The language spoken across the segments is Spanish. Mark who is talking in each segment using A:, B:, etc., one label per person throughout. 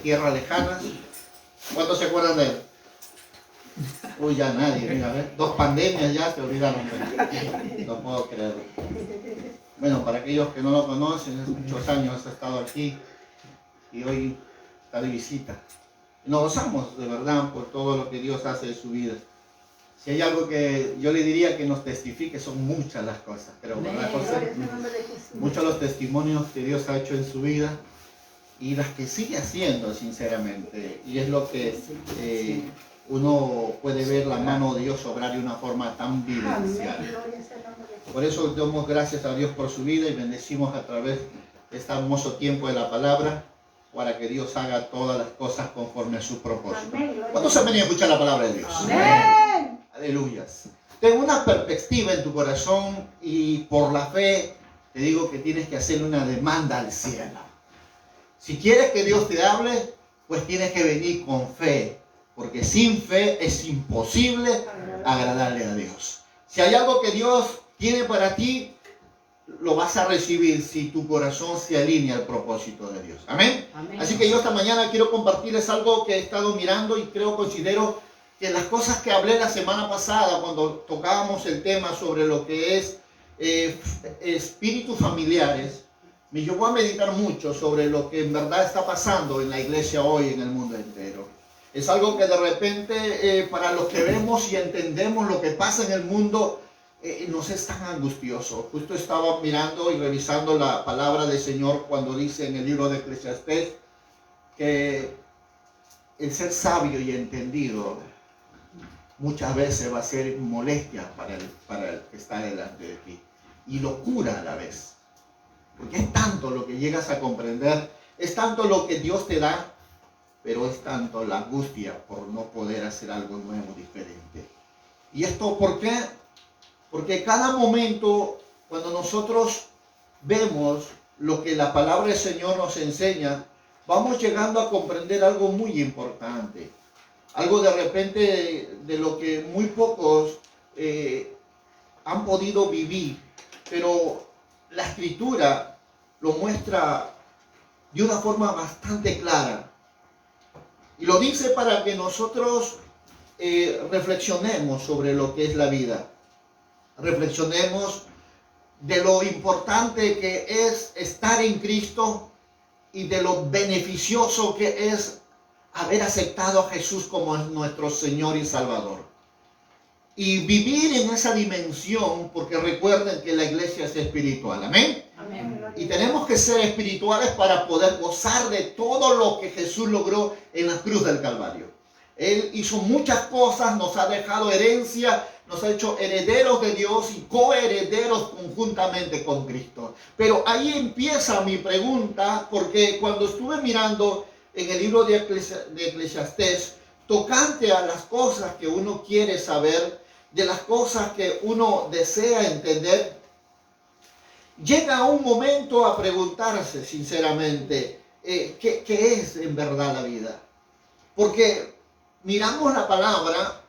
A: tierras lejanas. ¿Cuántos se acuerdan de él? Uy, ya nadie, mira, ¿ves? 2 pandemias ya se olvidaron de él. No puedo creerlo. Bueno, para aquellos que no lo conocen, hace muchos años ha estado aquí y hoy está de visita. Nos gozamos de verdad por todo lo que Dios hace en su vida. Si hay algo que yo le diría que nos testifique, son muchas las cosas, pero ¿verdad, José? Muchos los testimonios que Dios ha hecho en su vida y las que sigue haciendo, sinceramente. Y es lo que uno puede ver la mano de Dios obrar de una forma tan vivencial. Por eso damos gracias a Dios por su vida y bendecimos a través de este hermoso tiempo de la palabra para que Dios haga todas las cosas conforme a su propósito. ¿Cuántos han venido a escuchar la palabra de Dios? Amén. Aleluyas. Ten una perspectiva en tu corazón y por la fe te digo que tienes que hacerle una demanda al cielo. Si quieres que Dios te hable, pues tienes que venir con fe, porque sin fe es imposible agradarle a Dios. Si hay algo que Dios tiene para ti, lo vas a recibir si tu corazón se alinea al propósito de Dios. Amén. Amén. Así que yo esta mañana quiero compartirles algo que he estado mirando y considero que las cosas que hablé la semana pasada cuando tocábamos el tema sobre lo que es espíritus familiares, me llevó a meditar mucho sobre lo que en verdad está pasando en la iglesia hoy en el mundo entero. Es algo que de repente para los que vemos y entendemos lo que pasa en el mundo nos es tan angustioso. Justo estaba mirando y revisando la palabra del Señor cuando dice en el libro de Eclesiastés que el ser sabio y entendido muchas veces va a ser molestia para el que está delante de ti y locura a la vez, porque es tanto lo que llegas a comprender, es tanto lo que Dios te da, pero es tanto la angustia por no poder hacer algo nuevo, diferente. ¿Y esto por qué? Porque cada momento cuando nosotros vemos lo que la palabra del Señor nos enseña, vamos llegando a comprender algo muy importante. Algo de repente de lo que muy pocos han podido vivir, pero la Escritura lo muestra de una forma bastante clara. Y lo dice para que nosotros reflexionemos sobre lo que es la vida. Reflexionemos de lo importante que es estar en Cristo y de lo beneficioso que es haber aceptado a Jesús como nuestro Señor y Salvador. Y vivir en esa dimensión, porque recuerden que la iglesia es espiritual. Amén. Amén. Y tenemos que ser espirituales para poder gozar de todo lo que Jesús logró en la cruz del Calvario. Él hizo muchas cosas, nos ha dejado herencia, nos ha hecho herederos de Dios y coherederos conjuntamente con Cristo. Pero ahí empieza mi pregunta, porque cuando estuve mirando en el libro de Eclesiastés, tocante a las cosas que uno quiere saber, de las cosas que uno desea entender, llega un momento a preguntarse sinceramente, ¿qué es en verdad la vida? Porque miramos la palabra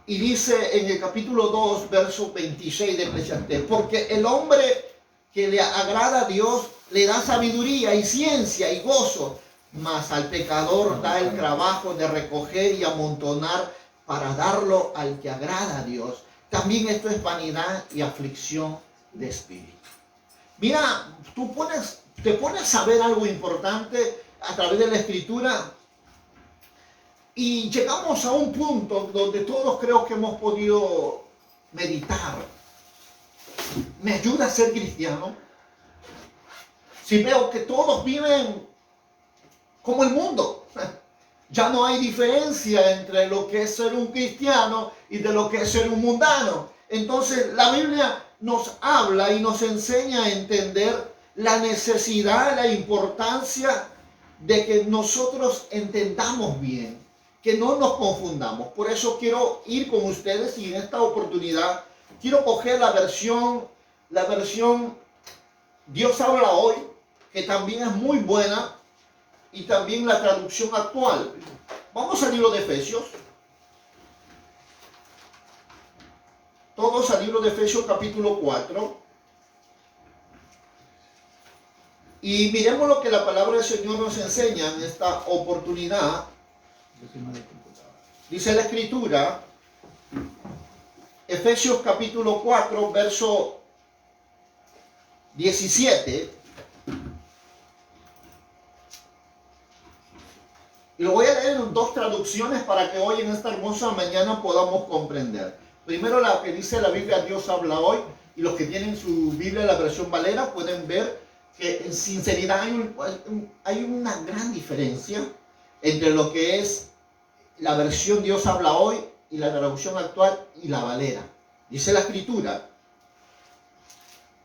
A: y dice en el capítulo 2, verso 26 de Eclesiastés, porque el hombre que le agrada a Dios le da sabiduría y ciencia y gozo, mas al pecador da el trabajo de recoger y amontonar para darlo al que agrada a Dios. También esto es vanidad y aflicción de espíritu. Mira, te pones a ver algo importante a través de la Escritura y llegamos a un punto donde todos creo que hemos podido meditar. ¿Me ayuda a ser cristiano? Si veo que todos viven como el mundo, ya no hay diferencia entre lo que es ser un cristiano y de lo que es ser un mundano. Entonces la Biblia nos habla y nos enseña a entender la necesidad, la importancia de que nosotros entendamos bien, que no nos confundamos. Por eso quiero ir con ustedes y en esta oportunidad quiero coger la versión Dios habla hoy, que también es muy buena, y también la traducción actual. Vamos al libro de Efesios. Todos al libro de Efesios capítulo 4. Y miremos lo que la palabra del Señor nos enseña en esta oportunidad. Dice la Escritura, Efesios capítulo 4, verso 17. Y lo voy a leer en dos traducciones para que hoy en esta hermosa mañana podamos comprender. Primero la que dice la Biblia, Dios habla hoy, y los que tienen su Biblia, la versión Valera, pueden ver que en sinceridad hay una gran diferencia entre lo que es la versión Dios habla hoy y la traducción actual y la Valera. Dice la Escritura,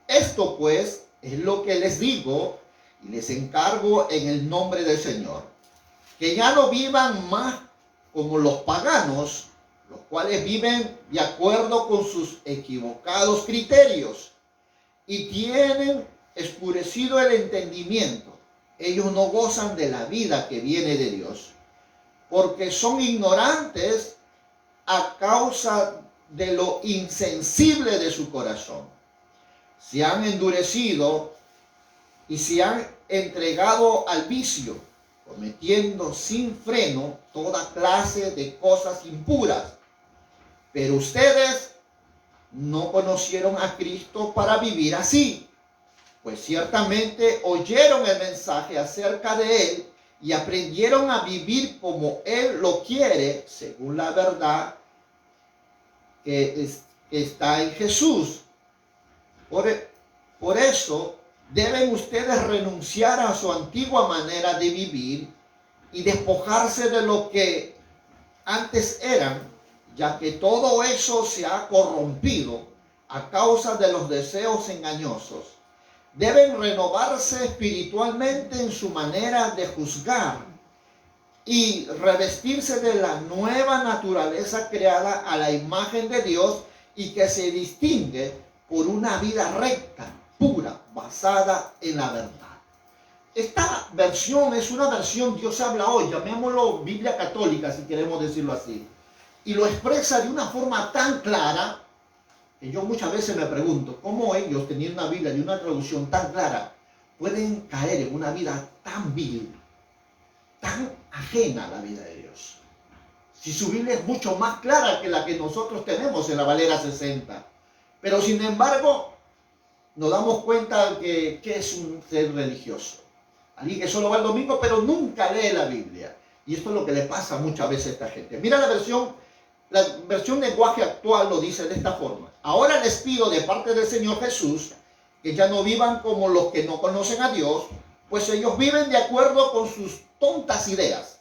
A: esto pues es lo que les digo y les encargo en el nombre del Señor, que ya no vivan más como los paganos, los cuales viven de acuerdo con sus equivocados criterios y tienen escurecido el entendimiento. Ellos no gozan de la vida que viene de Dios, porque son ignorantes a causa de lo insensible de su corazón. Se han endurecido y se han entregado al vicio, cometiendo sin freno toda clase de cosas impuras. Pero ustedes no conocieron a Cristo para vivir así, pues ciertamente oyeron el mensaje acerca de Él y aprendieron a vivir como Él lo quiere, según la verdad que está en Jesús. Por eso deben ustedes renunciar a su antigua manera de vivir y despojarse de lo que antes eran, ya que todo eso se ha corrompido a causa de los deseos engañosos. Deben renovarse espiritualmente en su manera de juzgar y revestirse de la nueva naturaleza creada a la imagen de Dios y que se distingue por una vida recta, pura, basada en la verdad. Esta versión es una versión Dios habla hoy, llamémoslo Biblia católica si queremos decirlo así, y lo expresa de una forma tan clara que yo muchas veces me pregunto cómo ellos, teniendo una Biblia de una traducción tan clara, pueden caer en una vida tan vil, tan ajena a la vida de Dios. Si su Biblia es mucho más clara que la que nosotros tenemos en la Valera 60. Pero sin embargo, nos damos cuenta que es un ser religioso. Alguien que solo va el domingo, pero nunca lee la Biblia. Y esto es lo que le pasa muchas veces a esta gente. Mira la versión lenguaje actual lo dice de esta forma. Ahora les pido de parte del Señor Jesús que ya no vivan como los que no conocen a Dios, pues ellos viven de acuerdo con sus tontas ideas.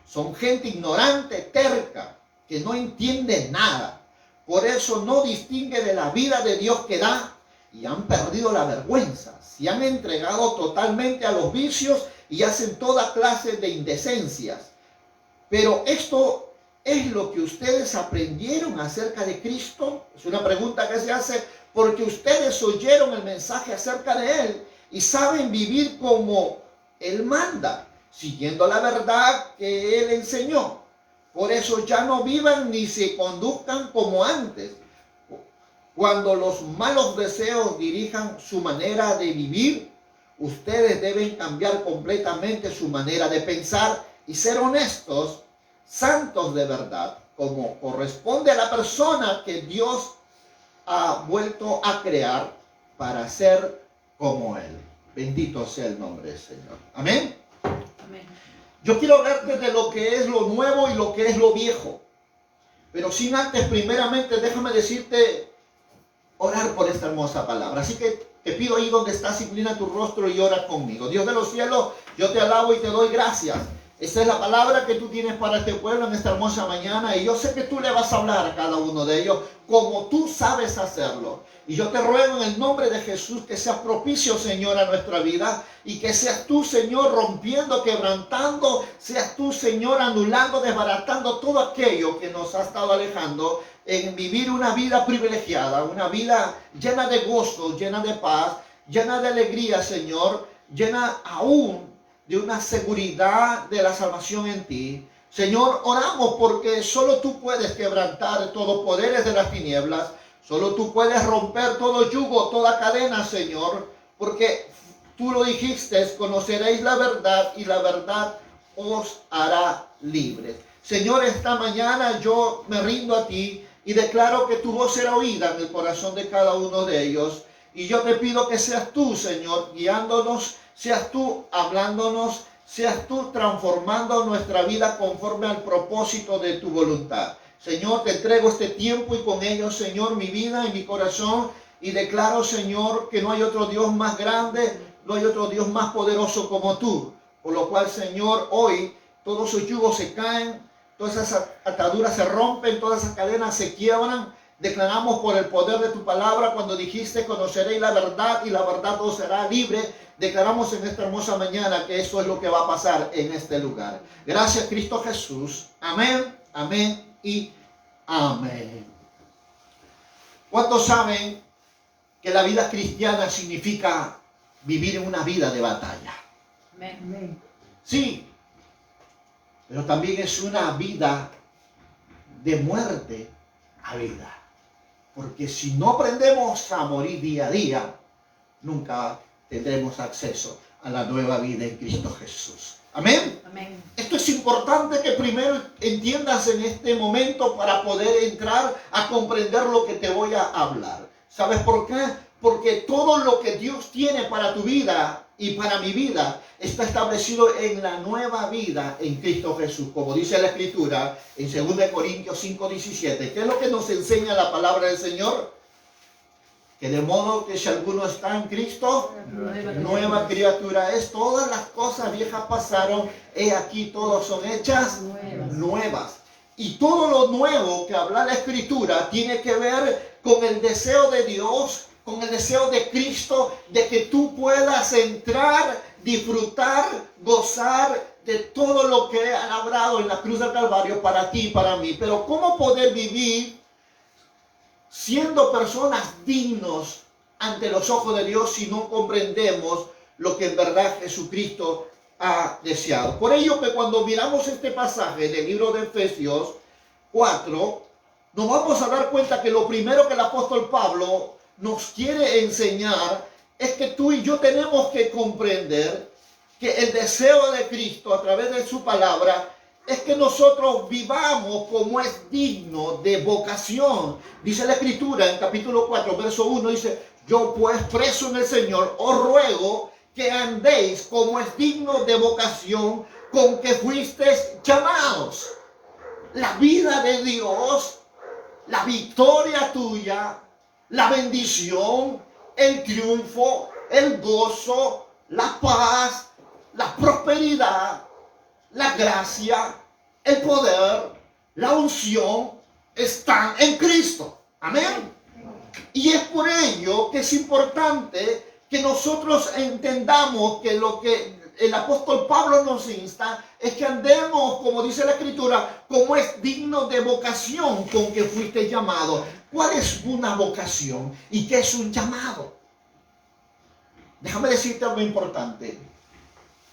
A: Son gente ignorante, terca, que no entiende nada. Por eso no distingue de la vida de Dios que da y han perdido la vergüenza. Se han entregado totalmente a los vicios y hacen toda clase de indecencias. Pero esto es lo que ustedes aprendieron acerca de Cristo. Es una pregunta que se hace porque ustedes oyeron el mensaje acerca de Él y saben vivir como Él manda, siguiendo la verdad que Él enseñó. Por eso ya no vivan ni se conduzcan como antes, cuando los malos deseos dirijan su manera de vivir. Ustedes deben cambiar completamente su manera de pensar y ser honestos, santos de verdad, como corresponde a la persona que Dios ha vuelto a crear para ser como Él. Bendito sea el nombre del Señor. Amén.
B: Amén.
A: Yo quiero hablarte de lo que es lo nuevo y lo que es lo viejo. Pero sin antes, primeramente, déjame decirte, orar por esta hermosa palabra. Así que te pido ahí donde estás, inclina tu rostro y ora conmigo. Dios de los cielos, yo te alabo y te doy gracias. Esta es la palabra que tú tienes para este pueblo en esta hermosa mañana. Y yo sé que tú le vas a hablar a cada uno de ellos como tú sabes hacerlo. Y yo te ruego en el nombre de Jesús que seas propicio, Señor, a nuestra vida. Y que seas tú, Señor, rompiendo, quebrantando. Seas tú, Señor, anulando, desbaratando todo aquello que nos ha estado alejando en vivir una vida privilegiada. Una vida llena de gozo, llena de paz, llena de alegría, Señor. Llena aún de una seguridad de la salvación en ti. Señor, oramos porque solo tú puedes quebrantar todos poderes de las tinieblas. Solo tú puedes romper todo yugo, toda cadena, Señor. Porque Tú lo dijiste, conoceréis la verdad y la verdad os hará libres. Señor, esta mañana yo me rindo a ti y declaro que tu voz será oída en el corazón de cada uno de ellos. Y yo te pido que seas tú, Señor, guiándonos, seas tú hablándonos, seas tú transformando nuestra vida conforme al propósito de tu voluntad. Señor, te entrego este tiempo y con ello, Señor, mi vida y mi corazón. Y declaro, Señor, que no hay otro Dios más grande, no hay otro Dios más poderoso como tú. Por lo cual, Señor, hoy todos sus yugos se caen, todas esas ataduras se rompen, todas esas cadenas se quiebran. Declaramos por el poder de tu palabra cuando dijiste, conoceréis la verdad y la verdad os será libre. Declaramos en esta hermosa mañana que eso es lo que va a pasar en este lugar. Gracias, Cristo Jesús. Amén, amén y amén. ¿Cuántos saben que la vida cristiana significa vivir en una vida de batalla?
B: Amén.
A: Sí, pero también es una vida de muerte a vida. Porque si no aprendemos a morir día a día, nunca tendremos acceso a la nueva vida en Cristo Jesús. Amén.
B: Amén.
A: Esto es importante que primero entiendas en este momento para poder entrar a comprender lo que te voy a hablar. ¿Sabes por qué? Porque todo lo que Dios tiene para tu vida y para mi vida está establecido en la nueva vida en Cristo Jesús, como dice la Escritura en 2 Corintios 5:17. ¿Qué es lo que nos enseña la palabra del Señor? Que de modo que si alguno está en Cristo, nueva criatura es. Todas las cosas viejas pasaron, he aquí todas son hechas nuevas. Y todo lo nuevo que habla la Escritura tiene que ver con el deseo de Dios, con el deseo de Cristo, de que tú puedas entrar, disfrutar, gozar de todo lo que ha labrado en la cruz del Calvario para ti y para mí. Pero ¿cómo poder vivir siendo personas dignos ante los ojos de Dios si no comprendemos lo que en verdad Jesucristo ha deseado? Por ello que cuando miramos este pasaje del libro de Efesios 4, nos vamos a dar cuenta que lo primero que el apóstol Pablo nos quiere enseñar es que tú y yo tenemos que comprender que el deseo de Cristo a través de su palabra es que nosotros vivamos como es digno de vocación. Dice la Escritura en capítulo 4, verso 1, dice: yo pues preso en el Señor os ruego que andéis como es digno de vocación con que fuisteis llamados. La vida de Dios, la victoria tuya, la bendición, el triunfo, el gozo, la paz, la prosperidad, la gracia, el poder, la unción están en Cristo. Amén. Y es por ello que es importante que nosotros entendamos que lo que el apóstol Pablo nos insta es que andemos, como dice la Escritura, como es digno de vocación con que fuiste llamado. ¿Cuál es una vocación y qué es un llamado? Déjame decirte algo importante.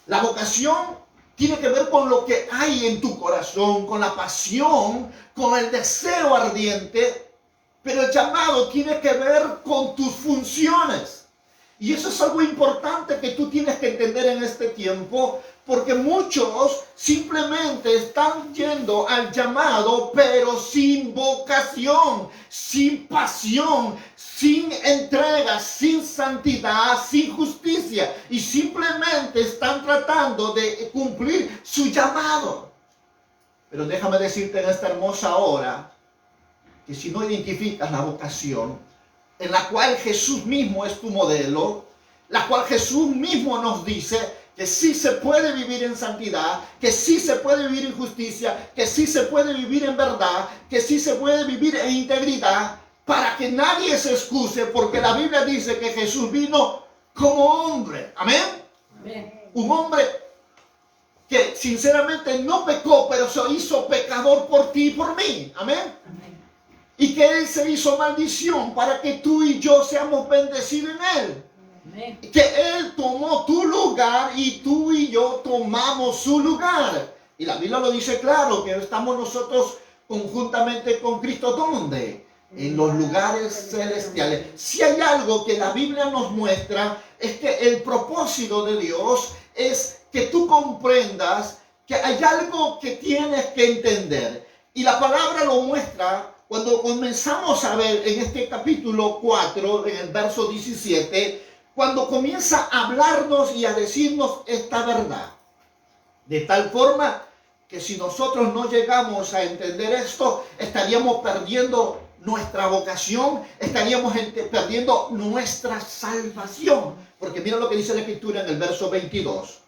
A: La vocación tiene que ver con lo que hay en tu corazón, con la pasión, con el deseo ardiente, pero el llamado tiene que ver con tus funciones. Y eso es algo importante que tú tienes que entender en este tiempo, porque muchos simplemente están yendo al llamado, pero sin vocación, sin pasión, sin entrega, sin santidad, sin justicia, y simplemente están tratando de cumplir su llamado. Pero déjame decirte en esta hermosa hora que si no identificas la vocación, en la cual Jesús mismo es tu modelo, la cual Jesús mismo nos dice que sí se puede vivir en santidad, que sí se puede vivir en justicia, que sí se puede vivir en verdad, que sí se puede vivir en integridad, para que nadie se excuse, porque la Biblia dice que Jesús vino como hombre. Amén.
B: Amén.
A: Un hombre que sinceramente no pecó, pero se hizo pecador por ti y por mí. Amén.
B: Amén.
A: Y que Él se hizo maldición para que tú y yo seamos bendecidos en Él.
B: Amén.
A: Que Él tomó tu lugar y tú y yo tomamos su lugar. Y la Biblia lo dice claro, que estamos nosotros conjuntamente con Cristo. ¿Dónde? En los lugares celestiales. Si hay algo que la Biblia nos muestra, es que el propósito de Dios es que tú comprendas que hay algo que tienes que entender. Y la palabra lo muestra cuando comenzamos a ver en este capítulo 4, en el verso 17, cuando comienza a hablarnos y a decirnos esta verdad. De tal forma que si nosotros no llegamos a entender esto, estaríamos perdiendo nuestra vocación, estaríamos perdiendo nuestra salvación. Porque mira lo que dice la Escritura en el verso 22.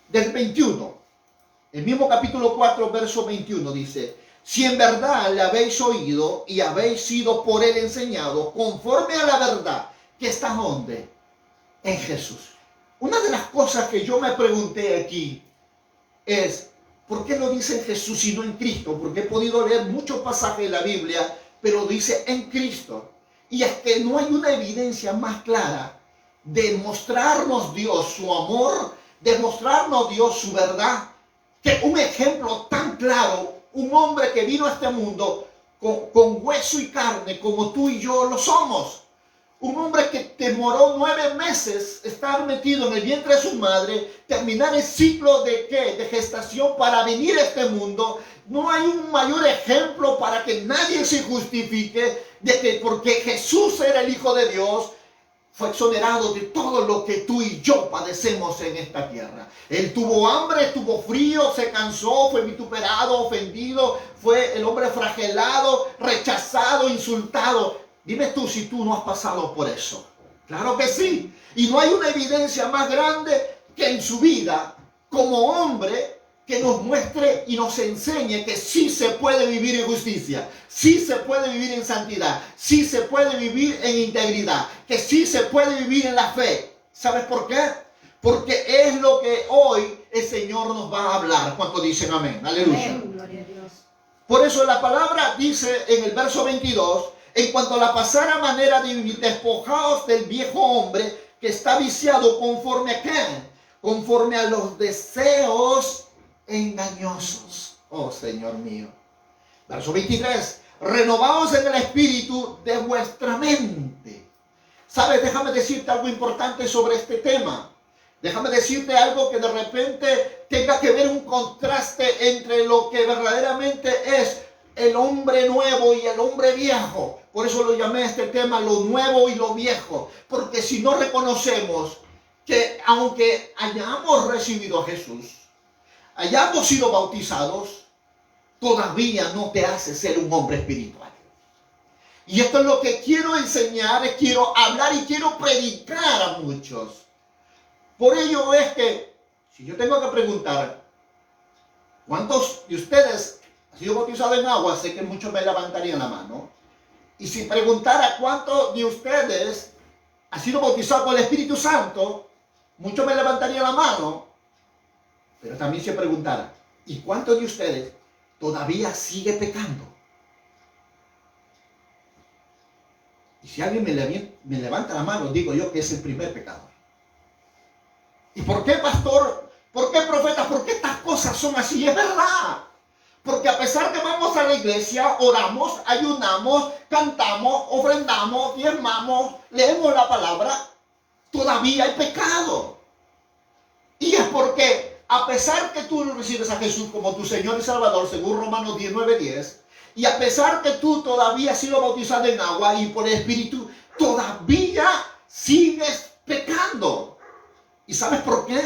A: Del 21, el mismo capítulo 4, verso 21 dice: si en verdad le habéis oído y habéis sido por él enseñado, conforme a la verdad que está donde, en Jesús. Una de las cosas que yo me pregunté aquí es, ¿por qué lo dice en Jesús y no en Cristo? Porque he podido leer muchos pasajes de la Biblia, pero dice en Cristo. Y es que no hay una evidencia más clara de mostrarnos Dios su amor, de mostrarnos Dios su verdad, que un ejemplo tan claro, un hombre que vino a este mundo con hueso y carne, como tú y yo lo somos. Un hombre que demoró 9 meses estar metido en el vientre de su madre, terminar el ciclo de gestación para venir a este mundo. No hay un mayor ejemplo para que nadie se justifique de que porque Jesús era el Hijo de Dios, fue exonerado de todo lo que tú y yo padecemos en esta tierra. Él tuvo hambre, tuvo frío, se cansó, fue vituperado, ofendido, fue el hombre flagelado, rechazado, insultado. Dime tú si tú no has pasado por eso. Claro que sí. Y no hay una evidencia más grande que en su vida como hombre que nos muestre y nos enseñe que sí se puede vivir en justicia, sí se puede vivir en santidad, sí se puede vivir en integridad, que sí se puede vivir en la fe. ¿Sabes por qué? Porque es lo que hoy el Señor nos va a hablar. ¿Cuántos dicen amén? Aleluya.
B: Amén, gloria a Dios.
A: Por eso la palabra dice en el verso 22, en cuanto a la pasada manera de vivir, despojaos del viejo hombre que está viciado conforme a qué? Conforme a los deseos engañosos. Oh Señor mío. Verso 23. Renovaos en el espíritu de vuestra mente. ¿Sabes? Déjame decirte algo importante sobre este tema. Déjame decirte algo que de repente tenga que ver un contraste entre lo que verdaderamente es el hombre nuevo y el hombre viejo. Por eso lo llamé este tema lo nuevo y lo viejo. Porque si no reconocemos que aunque hayamos recibido a Jesús, hayamos sido bautizados, todavía no te hace ser un hombre espiritual. Y esto es lo que quiero enseñar, quiero hablar y quiero predicar a muchos. Por ello es que, si yo tengo que preguntar, ¿cuántos de ustedes han sido bautizados en agua? Sé que muchos me levantarían la mano. Y si preguntara cuántos de ustedes han sido bautizados con el Espíritu Santo, muchos me levantarían la mano. Pero también se preguntara, ¿y cuántos de ustedes todavía sigue pecando? Y si alguien me levanta la mano, digo yo que es el primer pecador. ¿Y por qué, pastor? ¿Por qué, profeta? ¿Por qué estas cosas son así? Es verdad. Porque a pesar que vamos a la iglesia, oramos, ayunamos, cantamos, ofrendamos, diezmamos, leemos la palabra, todavía hay pecado. Y es porque a pesar que tú recibes a Jesús como tu Señor y Salvador, según Romanos 19:10, y a pesar que tú todavía has sido bautizado en agua y por el Espíritu, todavía sigues pecando. ¿Y sabes por qué?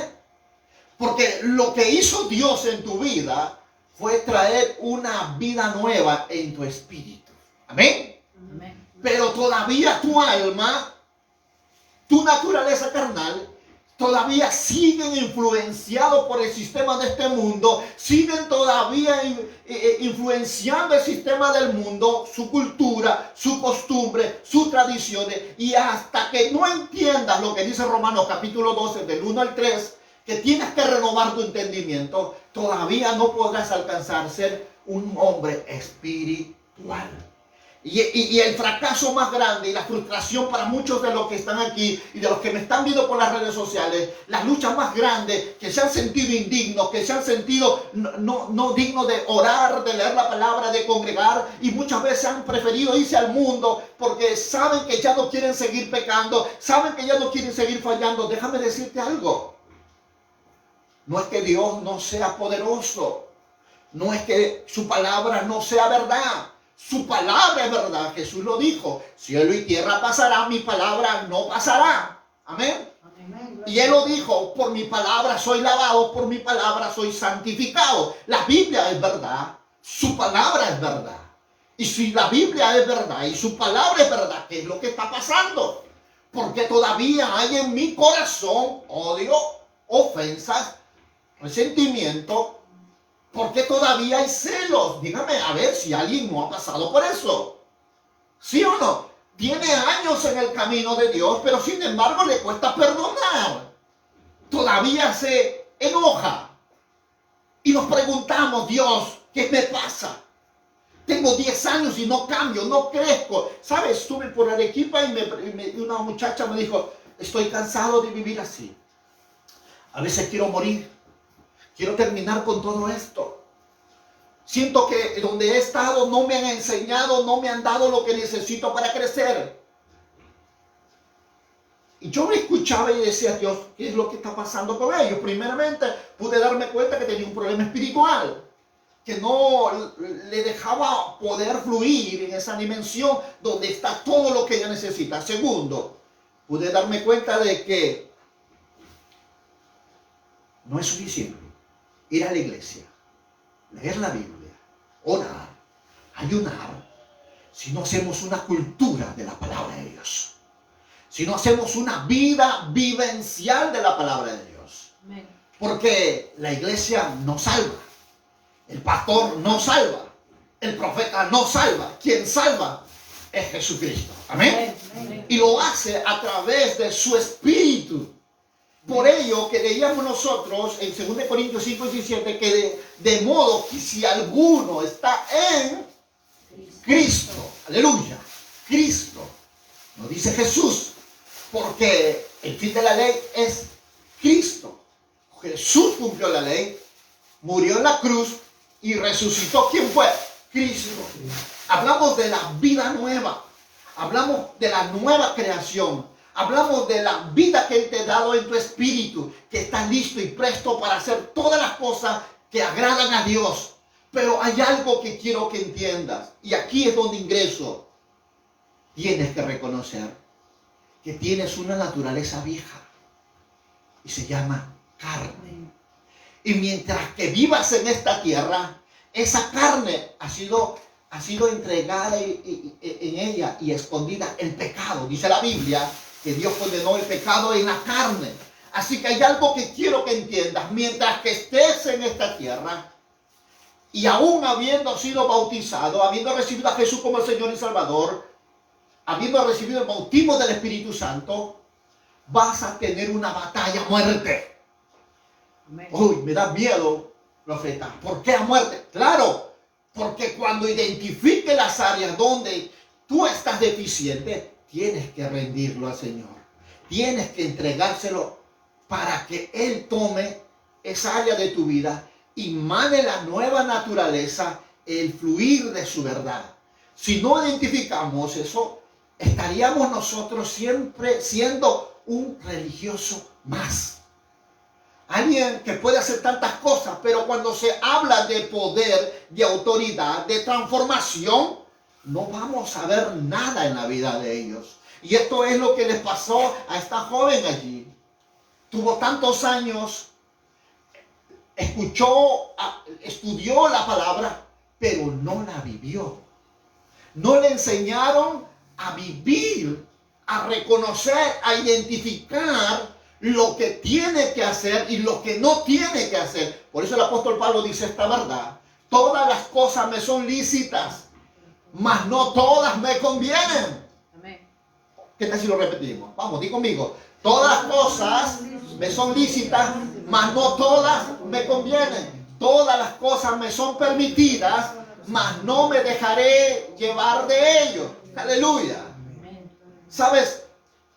A: Porque lo que hizo Dios en tu vida fue traer una vida nueva en tu espíritu. Amén.
B: Amén.
A: Pero todavía tu alma, tu naturaleza carnal, todavía siguen influenciados por el sistema de este mundo, siguen todavía influenciando el sistema del mundo, su cultura, su costumbre, sus tradiciones, y hasta que no entiendas lo que dice Romanos capítulo 12, del 1 al 3, que tienes que renovar tu entendimiento, todavía no podrás alcanzar ser un hombre espiritual. Y el fracaso más grande y la frustración para muchos de los que están aquí y de los que me están viendo por las redes sociales, las luchas más grandes, que se han sentido indignos, que se han sentido no dignos de orar, de leer la palabra, de congregar, y muchas veces han preferido irse al mundo porque saben que ya no quieren seguir pecando, saben que ya no quieren seguir fallando. Déjame decirte algo. No es que Dios no sea poderoso, no es que su palabra no sea verdad. Su palabra es verdad. Jesús lo dijo: cielo y tierra pasará, mi palabra no pasará. Amén. Y Él lo dijo: por mi palabra soy lavado, por mi palabra soy santificado. La Biblia es verdad, su palabra es verdad. Y si la Biblia es verdad y su palabra es verdad, ¿qué es lo que está pasando? Porque todavía hay en mi corazón odio, ofensas, resentimiento. ¿Por qué todavía hay celos? Dígame a ver si alguien no ha pasado por eso. ¿Sí o no? Tiene años en el camino de Dios, pero sin embargo le cuesta perdonar. Todavía se enoja. Y nos preguntamos: Dios, ¿qué me pasa? Tengo 10 años y no cambio, no crezco. ¿Sabes? Estuve por Arequipa y una muchacha me dijo: estoy cansado de vivir así. A veces quiero morir. Quiero terminar con todo esto. Siento que donde he estado no me han enseñado, no me han dado lo que necesito para crecer. Y yo me escuchaba y decía: Dios, ¿qué es lo que está pasando con ellos? Primeramente pude darme cuenta que tenía un problema espiritual, que no le dejaba poder fluir en esa dimensión donde está todo lo que ella necesita. Segundo, pude darme cuenta de que no es suficiente ir a la iglesia, leer la Biblia, orar, ayunar, si no hacemos una cultura de la palabra de Dios, si no hacemos una vida vivencial de la palabra de Dios. Porque la iglesia no salva, el pastor no salva, el profeta no salva. Quien salva es Jesucristo. Amén. Y lo hace a través de su Espíritu. Por ello que leíamos nosotros en 2 Corintios 5:17 que de modo que si alguno está en Cristo, aleluya, Cristo, no dice Jesús, porque el fin de la ley es Cristo. Jesús cumplió la ley, murió en la cruz y resucitó. ¿Quién fue? Cristo. Hablamos de la vida nueva, hablamos de la nueva creación. Hablamos de la vida que Él te ha dado en tu espíritu, que estás listo y presto para hacer todas las cosas que agradan a Dios. Pero hay algo que quiero que entiendas, y aquí es donde ingreso. Tienes que reconocer que tienes una naturaleza vieja, y se llama carne. Y mientras que vivas en esta tierra, esa carne ha sido entregada en ella y escondida el pecado. Dice la Biblia que Dios condenó el pecado en la carne. Así que hay algo que quiero que entiendas. Mientras que estés en esta tierra y aún habiendo sido bautizado, habiendo recibido a Jesús como el Señor y Salvador, habiendo recibido el bautismo del Espíritu Santo, vas a tener una batalla a muerte. Uy, me da miedo, profeta. ¿Por qué a muerte? Claro, porque cuando identifique las áreas donde tú estás deficiente, tienes que rendirlo al Señor. Tienes que entregárselo para que Él tome esa área de tu vida y mane la nueva naturaleza, el fluir de su verdad. Si no identificamos eso, estaríamos nosotros siempre siendo un religioso más. Alguien que puede hacer tantas cosas, pero cuando se habla de poder, de autoridad, de transformación, no vamos a ver nada en la vida de ellos. Y esto es lo que les pasó a esta joven allí. Tuvo tantos años, estudió la palabra, pero no la vivió. No le enseñaron a vivir, a reconocer, a identificar lo que tiene que hacer y lo que no tiene que hacer. Por eso el apóstol Pablo dice esta verdad: todas las cosas me son lícitas, mas no todas me convienen. Amén. ¿Qué tal si lo repetimos? Vamos, di conmigo. Todas las cosas me son lícitas, mas no todas me convienen. Todas las cosas me son permitidas, mas no me dejaré llevar de ellos. Aleluya. ¿Sabes?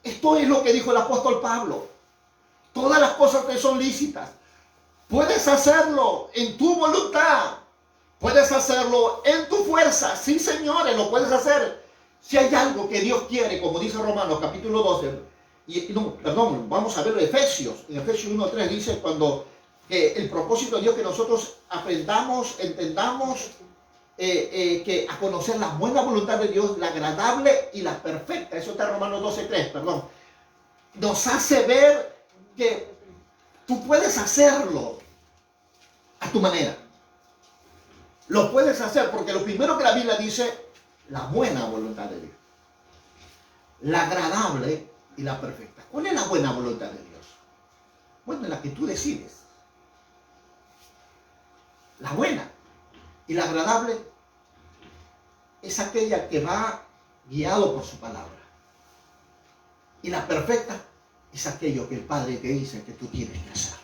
A: Esto es lo que dijo el apóstol Pablo. Todas las cosas que son lícitas. Puedes hacerlo en tu voluntad. Puedes hacerlo en tu fuerza. Sí, señores, lo puedes hacer. Si hay algo que Dios quiere, como dice Romanos capítulo 12, vamos a verlo en Efesios. En Efesios 1:3 dice cuando el propósito de Dios que nosotros aprendamos, entendamos, que a conocer la buena voluntad de Dios, la agradable y la perfecta. Eso está en Romanos 12:3, perdón. Nos hace ver que tú puedes hacerlo a tu manera. Lo puedes hacer porque lo primero que la Biblia dice, la buena voluntad de Dios. La agradable y la perfecta. ¿Cuál es la buena voluntad de Dios? Bueno, la que tú decides. La buena y la agradable es aquella que va guiado por su palabra. Y la perfecta es aquello que el Padre te dice que tú tienes que hacer.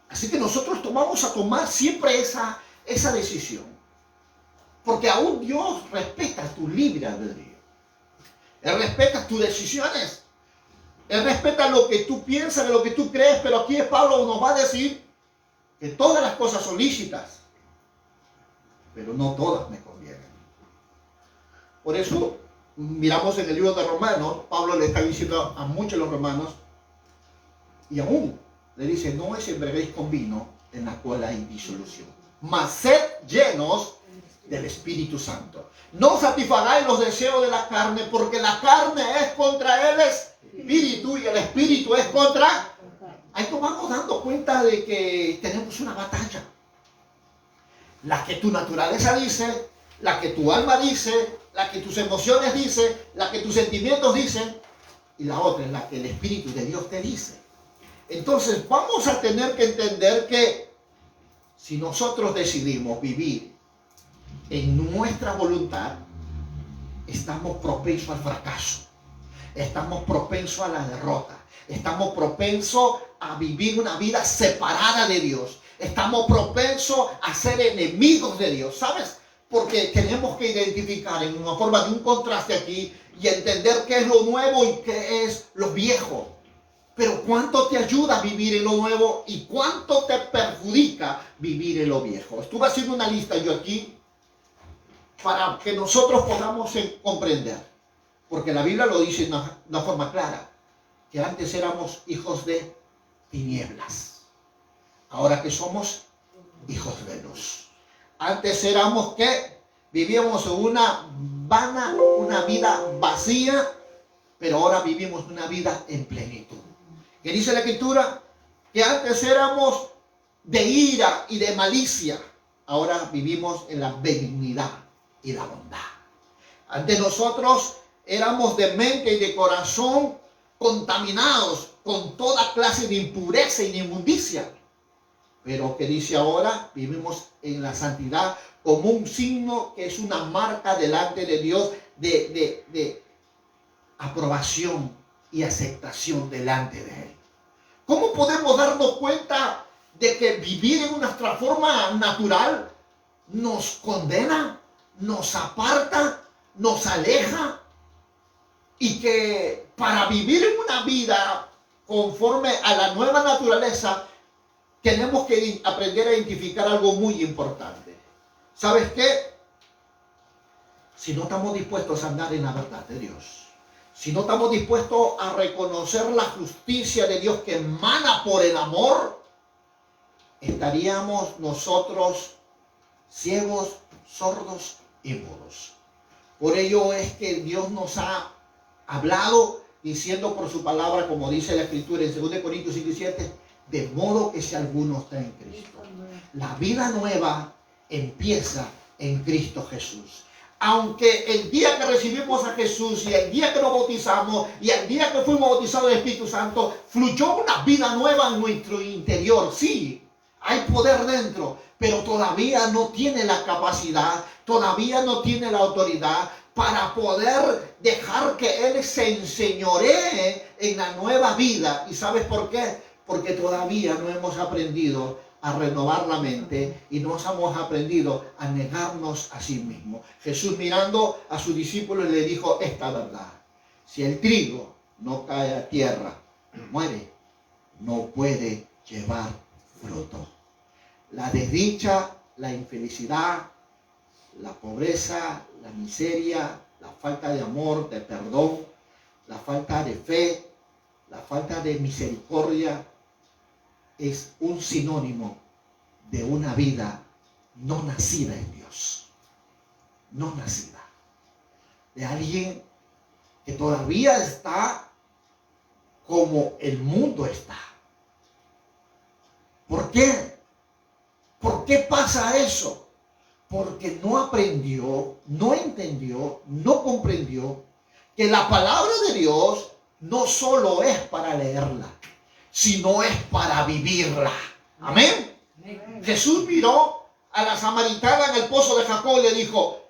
A: Así que nosotros vamos a tomar siempre esa decisión. Porque aún Dios respeta tu libre albedrío. Él respeta tus decisiones. Él respeta lo que tú piensas, lo que tú crees. Pero aquí Pablo nos va a decir que todas las cosas son lícitas. Pero no todas me convienen. Por eso miramos en el libro de Romanos, Pablo le está diciendo a muchos de los romanos, y aún le dice, no os embriaguéis con vino en la cual hay disolución, mas sed llenos del Espíritu Santo. No satisfagáis los deseos de la carne, porque la carne es contra el Espíritu y el Espíritu es contra... Ahí nos vamos dando cuenta de que tenemos una batalla. La que tu naturaleza dice, la que tu alma dice, la que tus emociones dicen, la que tus sentimientos dicen, y la otra es la que el Espíritu de Dios te dice. Entonces vamos a tener que entender que si nosotros decidimos vivir en nuestra voluntad, estamos propensos al fracaso, estamos propensos a la derrota, estamos propensos a vivir una vida separada de Dios, estamos propensos a ser enemigos de Dios, ¿sabes? Porque tenemos que identificar en una forma de un contraste aquí y entender qué es lo nuevo y qué es lo viejo. Pero cuánto te ayuda a vivir en lo nuevo y cuánto te perjudica vivir en lo viejo. Estuve haciendo una lista yo aquí para que nosotros podamos comprender. Porque la Biblia lo dice de una forma clara. Que antes éramos hijos de tinieblas. Ahora que somos hijos de luz. Antes éramos que vivíamos en una vida vacía, pero ahora vivimos una vida en plenitud. Que dice la Escritura que antes éramos de ira y de malicia, ahora vivimos en la benignidad y la bondad. Antes nosotros éramos de mente y de corazón contaminados con toda clase de impureza y de inmundicia. Pero que dice ahora, vivimos en la santidad como un signo que es una marca delante de Dios de aprobación y aceptación delante de Él. ¿Cómo podemos darnos cuenta de que vivir en nuestra forma natural nos condena, nos aparta, nos aleja? Y que para vivir en una vida conforme a la nueva naturaleza, tenemos que aprender a identificar algo muy importante. ¿Sabes qué? Si no estamos dispuestos a andar en la verdad de Dios, si no estamos dispuestos a reconocer la justicia de Dios que emana por el amor, estaríamos nosotros ciegos, sordos y mudos. Por ello es que Dios nos ha hablado diciendo por su palabra, como dice la Escritura en 2 Corintios 5:7, de modo que si alguno está en Cristo, la vida nueva empieza en Cristo Jesús. Aunque el día que recibimos a Jesús y el día que nos bautizamos y el día que fuimos bautizados en el Espíritu Santo, fluyó una vida nueva en nuestro interior. Sí, hay poder dentro, pero todavía no tiene la capacidad, todavía no tiene la autoridad para poder dejar que Él se enseñoree en la nueva vida. ¿Y sabes por qué? Porque todavía no hemos aprendido a renovar la mente y nos hemos aprendido a negarnos a sí mismos. Jesús, mirando a sus discípulos, le dijo esta verdad: si el trigo no cae a tierra, muere, no puede llevar fruto. La desdicha, la infelicidad, la pobreza, la miseria, la falta de amor, de perdón, la falta de fe, la falta de misericordia, es un sinónimo de una vida no nacida en Dios. No nacida. De alguien que todavía está como el mundo está. ¿Por qué? ¿Por qué pasa eso? Porque no aprendió, no entendió, no comprendió que la palabra de Dios no solo es para leerla, sino es para vivirla. Amén. Jesús miró a la samaritana en el pozo de Jacob y le dijo: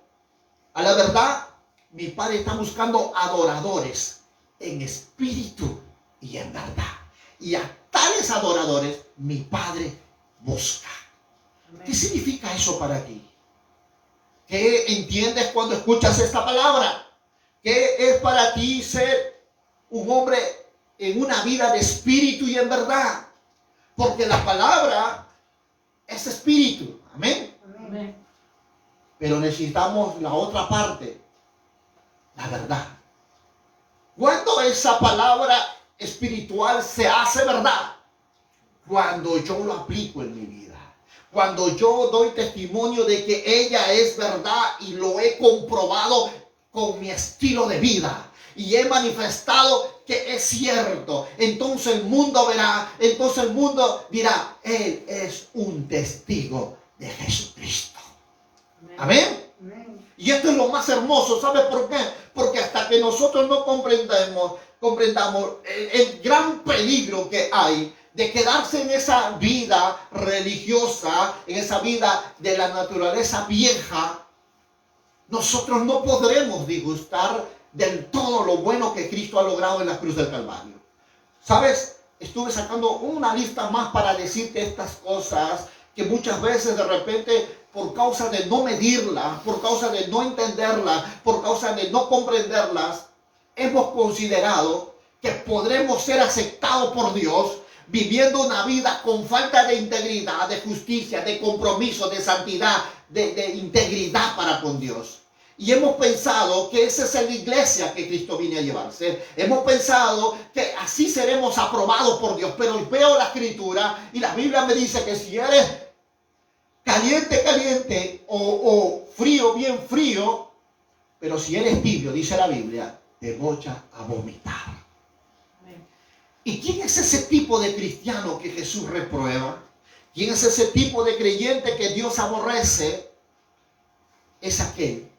A: a la verdad, mi Padre está buscando adoradores en espíritu y en verdad. Y a tales adoradores mi Padre busca. ¿Qué significa eso para ti? ¿Qué entiendes cuando escuchas esta palabra? ¿Qué es para ti ser un hombre en una vida de espíritu y en verdad? Porque la palabra es espíritu. Amén.
B: Amén.
A: Pero necesitamos la otra parte, la verdad. ¿Cuándo esa palabra espiritual se hace verdad? Cuando yo lo aplico en mi vida. Cuando yo doy testimonio de que ella es verdad y lo he comprobado con mi estilo de vida. Y he manifestado que es cierto. Entonces el mundo verá, entonces el mundo dirá: él es un testigo de Jesucristo. Amén.
B: Amén.
A: Y esto es lo más hermoso. ¿Sabe por qué? Porque hasta que nosotros no comprendamos el gran peligro que hay de quedarse en esa vida religiosa, en esa vida de la naturaleza vieja, nosotros no podremos disgustar del todo lo bueno que Cristo ha logrado en la cruz del Calvario. ¿Sabes? Estuve sacando una lista más para decirte estas cosas que muchas veces de repente, por causa de no medirlas, por causa de no entenderlas, por causa de no comprenderlas, hemos considerado que podremos ser aceptados por Dios viviendo una vida con falta de integridad, de justicia, de compromiso, de santidad, de integridad para con Dios. Y hemos pensado que esa es la iglesia que Cristo viene a llevarse. Hemos pensado que así seremos aprobados por Dios. Pero veo la Escritura y la Biblia me dice que si eres caliente, caliente o frío, bien frío, pero si eres tibio, dice la Biblia, te voy a vomitar. ¿Y quién es ese tipo de cristiano que Jesús reprueba? ¿Quién es ese tipo de creyente que Dios aborrece? Es aquel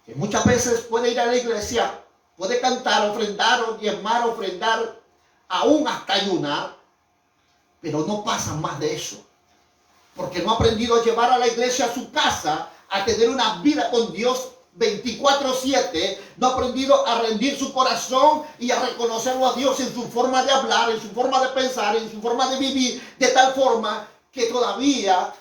A: que muchas veces puede ir a la iglesia, puede cantar, ofrendar, diezmar, ofrendar, aún hasta ayunar, pero no pasa más de eso. Porque no ha aprendido a llevar a la iglesia a su casa, a tener una vida con Dios 24/7, no ha aprendido a rendir su corazón y a reconocerlo a Dios en su forma de hablar, en su forma de pensar, en su forma de vivir, de tal forma que todavía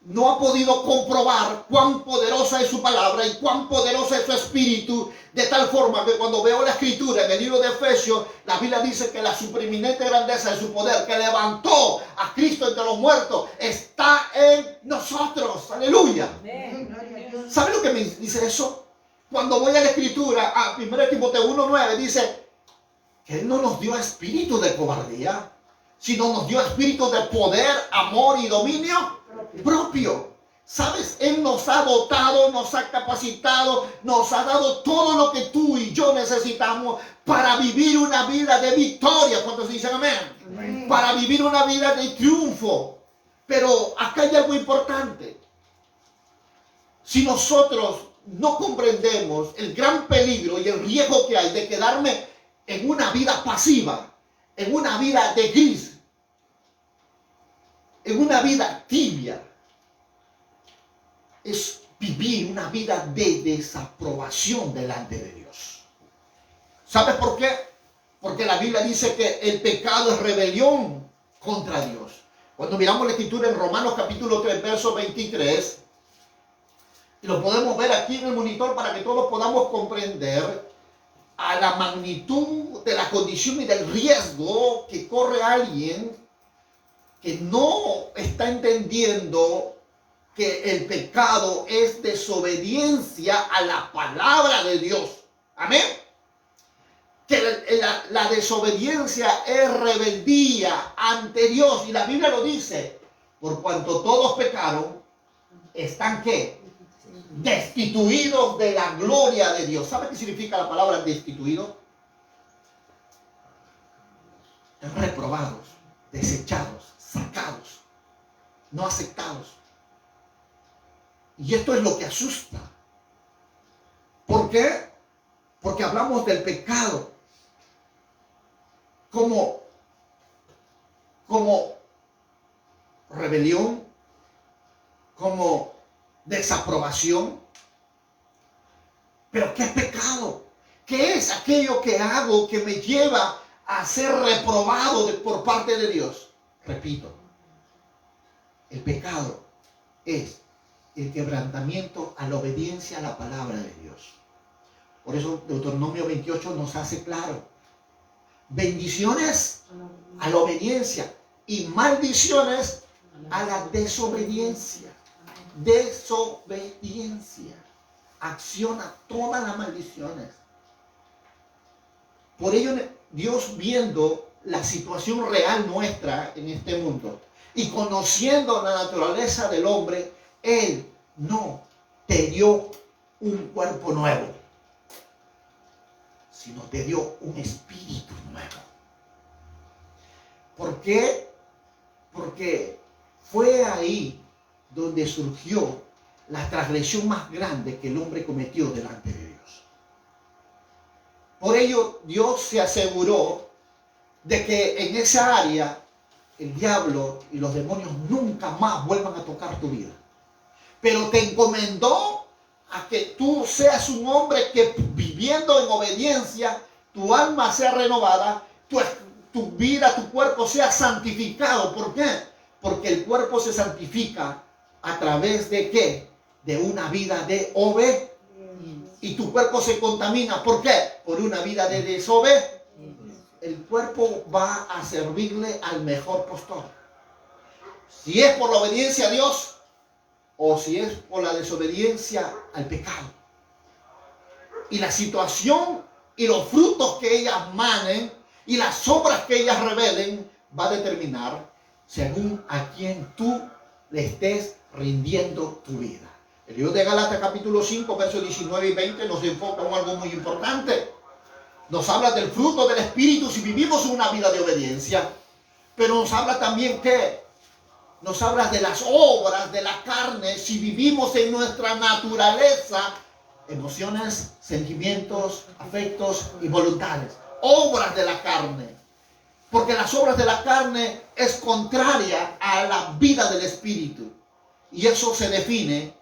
A: no ha podido comprobar cuán poderosa es su palabra y cuán poderosa es su espíritu, de tal forma que cuando veo la Escritura en el libro de Efesios, la Biblia dice que la supreminente grandeza de su poder, que levantó a Cristo entre los muertos, está en nosotros. Aleluya. ¿Sabe lo que me dice eso? Cuando voy a la Escritura, a 1 Timoteo 1:9, dice que Él no nos dio espíritu de cobardía, sino nos dio espíritu de poder, amor y dominio propio. ¿Sabes? Él nos ha dotado, nos ha capacitado, nos ha dado todo lo que tú y yo necesitamos para vivir una vida de victoria. ¿Cuántos dicen amén? Amén. Para vivir una vida de triunfo. Pero acá hay algo importante. Si nosotros no comprendemos el gran peligro y el riesgo que hay de quedarme en una vida pasiva, en una vida de gris, en una vida tibia, es vivir una vida de desaprobación delante de Dios. ¿Sabes por qué? Porque la Biblia dice que el pecado es rebelión contra Dios. Cuando miramos la escritura en Romanos capítulo 3, verso 23, y lo podemos ver aquí en el monitor para que todos podamos comprender a la magnitud de la condición y del riesgo que corre alguien que no está entendiendo que el pecado es desobediencia a la palabra de Dios. Amén. Que la desobediencia es rebeldía ante Dios. Y la Biblia lo dice. Por cuanto todos pecaron, están ¿qué? Destituidos de la gloria de Dios. ¿Sabe qué significa la palabra destituido? Reprobados, desechados, sacados, no aceptados. Y esto es lo que asusta. ¿Por qué? Porque hablamos del pecado como rebelión, como desaprobación. Pero ¿qué es pecado? ¿Qué es aquello que hago que me lleva a ser reprobado por parte de Dios? Repito, el pecado es el quebrantamiento a la obediencia a la palabra de Dios. Por eso Deuteronomio 28 nos hace claro: bendiciones a la obediencia y maldiciones a la desobediencia. Desobediencia acciona todas las maldiciones. Por ello, Dios, viendo la situación real nuestra en este mundo y conociendo la naturaleza del hombre, Él no te dio un cuerpo nuevo, sino te dio un espíritu nuevo. ¿Por qué? Porque fue ahí donde surgió la transgresión más grande que el hombre cometió delante de Dios. Por ello, Dios se aseguró de que en esa área el diablo y los demonios nunca más vuelvan a tocar tu vida. Pero te encomendó a que tú seas un hombre que, viviendo en obediencia, tu alma sea renovada, tu vida, tu cuerpo sea santificado. ¿Por qué? Porque el cuerpo se santifica a través de ¿qué? De una vida de obediencia. Y tu cuerpo se contamina. ¿Por qué? Por una vida de desobediencia. El cuerpo va a servirle al mejor postor. Si es por la obediencia a Dios o si es por la desobediencia al pecado. Y la situación y los frutos que ellas manen y las obras que ellas revelen va a determinar según a quien tú le estés rindiendo tu vida. El libro de Gálatas capítulo 5, versos 19 y 20 nos enfoca en algo muy importante. Nos habla del fruto del Espíritu si vivimos una vida de obediencia. Pero nos habla también que nos habla de las obras de la carne si vivimos en nuestra naturaleza, emociones, sentimientos, afectos y voluntades. Obras de la carne. Porque las obras de la carne es contraria a la vida del Espíritu. Y eso se define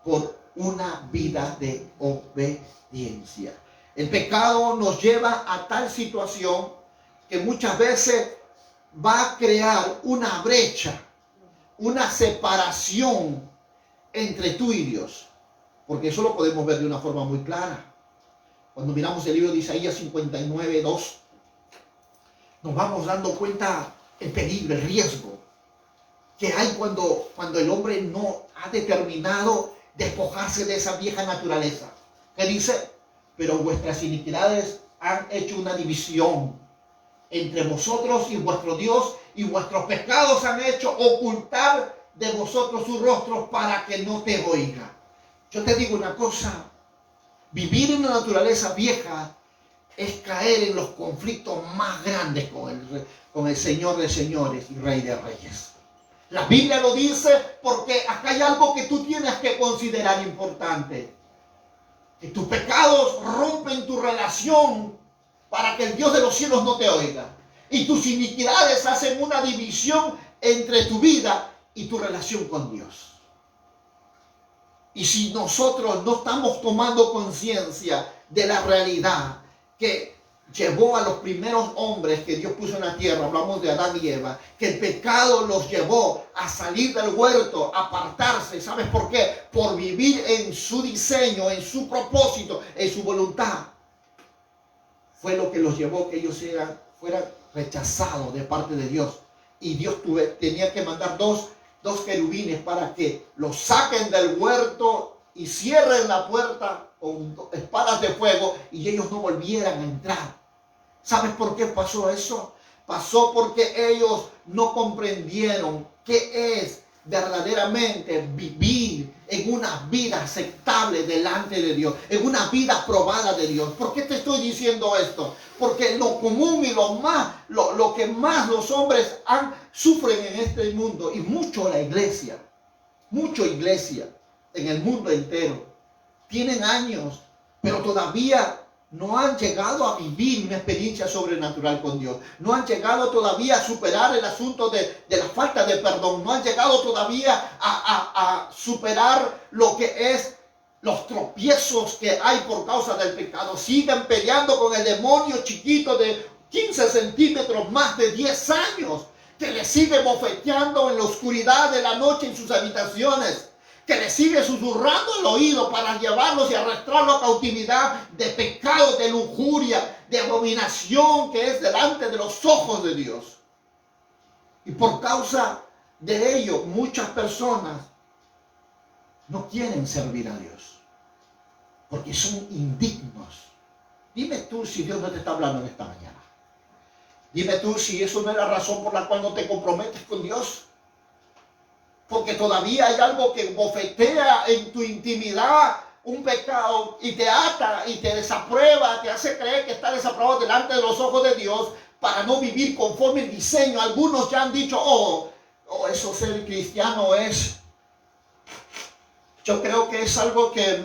A: por una vida de obediencia. El pecado nos lleva a tal situación que muchas veces va a crear una brecha, una separación entre tú y Dios. Porque eso lo podemos ver de una forma muy clara. Cuando miramos el libro de Isaías 59, 2, nos vamos dando cuenta el peligro, el riesgo que hay cuando el hombre no ha determinado despojarse de esa vieja naturaleza. ¿Qué dice? Pero vuestras iniquidades han hecho una división entre vosotros y vuestro Dios, y vuestros pecados han hecho ocultar de vosotros sus rostros para que no te oiga. Yo te digo una cosa, vivir en la naturaleza vieja es caer en los conflictos más grandes con el Señor de señores y Rey de reyes. La Biblia lo dice porque acá hay algo que tú tienes que considerar importante. Que tus pecados rompen tu relación para que el Dios de los cielos no te oiga. Y tus iniquidades hacen una división entre tu vida y tu relación con Dios. Y si nosotros no estamos tomando conciencia de la realidad, que llevó a los primeros hombres que Dios puso en la tierra, hablamos de Adán y Eva, que el pecado los llevó a salir del huerto, a apartarse. ¿Sabes por qué? Por vivir en su diseño, en su propósito, en su voluntad. Fue lo que los llevó a que ellos fueran rechazados de parte de Dios. Y Dios tenía que mandar dos querubines para que los saquen del huerto y cierren la puerta con espadas de fuego y ellos no volvieran a entrar. ¿Sabes por qué pasó eso? Pasó porque ellos no comprendieron qué es verdaderamente vivir en una vida aceptable delante de Dios, en una vida probada de Dios. ¿Por qué te estoy diciendo esto? Porque lo común y lo que más los hombres sufren en este mundo, y mucho la iglesia, en el mundo entero, tienen años, pero todavía no han llegado a vivir una experiencia sobrenatural con Dios. No han llegado todavía a superar el asunto de la falta de perdón. No han llegado todavía a superar lo que es los tropiezos que hay por causa del pecado. Siguen peleando con el demonio chiquito de 15 centímetros, más de 10 años, que le sigue bofeteando en la oscuridad de la noche en sus habitaciones, que le sigue susurrando al oído para llevarlos y arrastrarlos a cautividad de pecado, de lujuria, de abominación que es delante de los ojos de Dios. Y por causa de ello, muchas personas no quieren servir a Dios, porque son indignos. Dime tú si Dios no te está hablando en esta mañana. Dime tú si eso no es la razón por la cual no te comprometes con Dios. Porque todavía hay algo que bofetea en tu intimidad, un pecado, y te ata y te desaprueba, te hace creer que está desaprobado delante de los ojos de Dios para no vivir conforme el diseño. Algunos ya han dicho, eso ser cristiano es... Yo creo que es algo que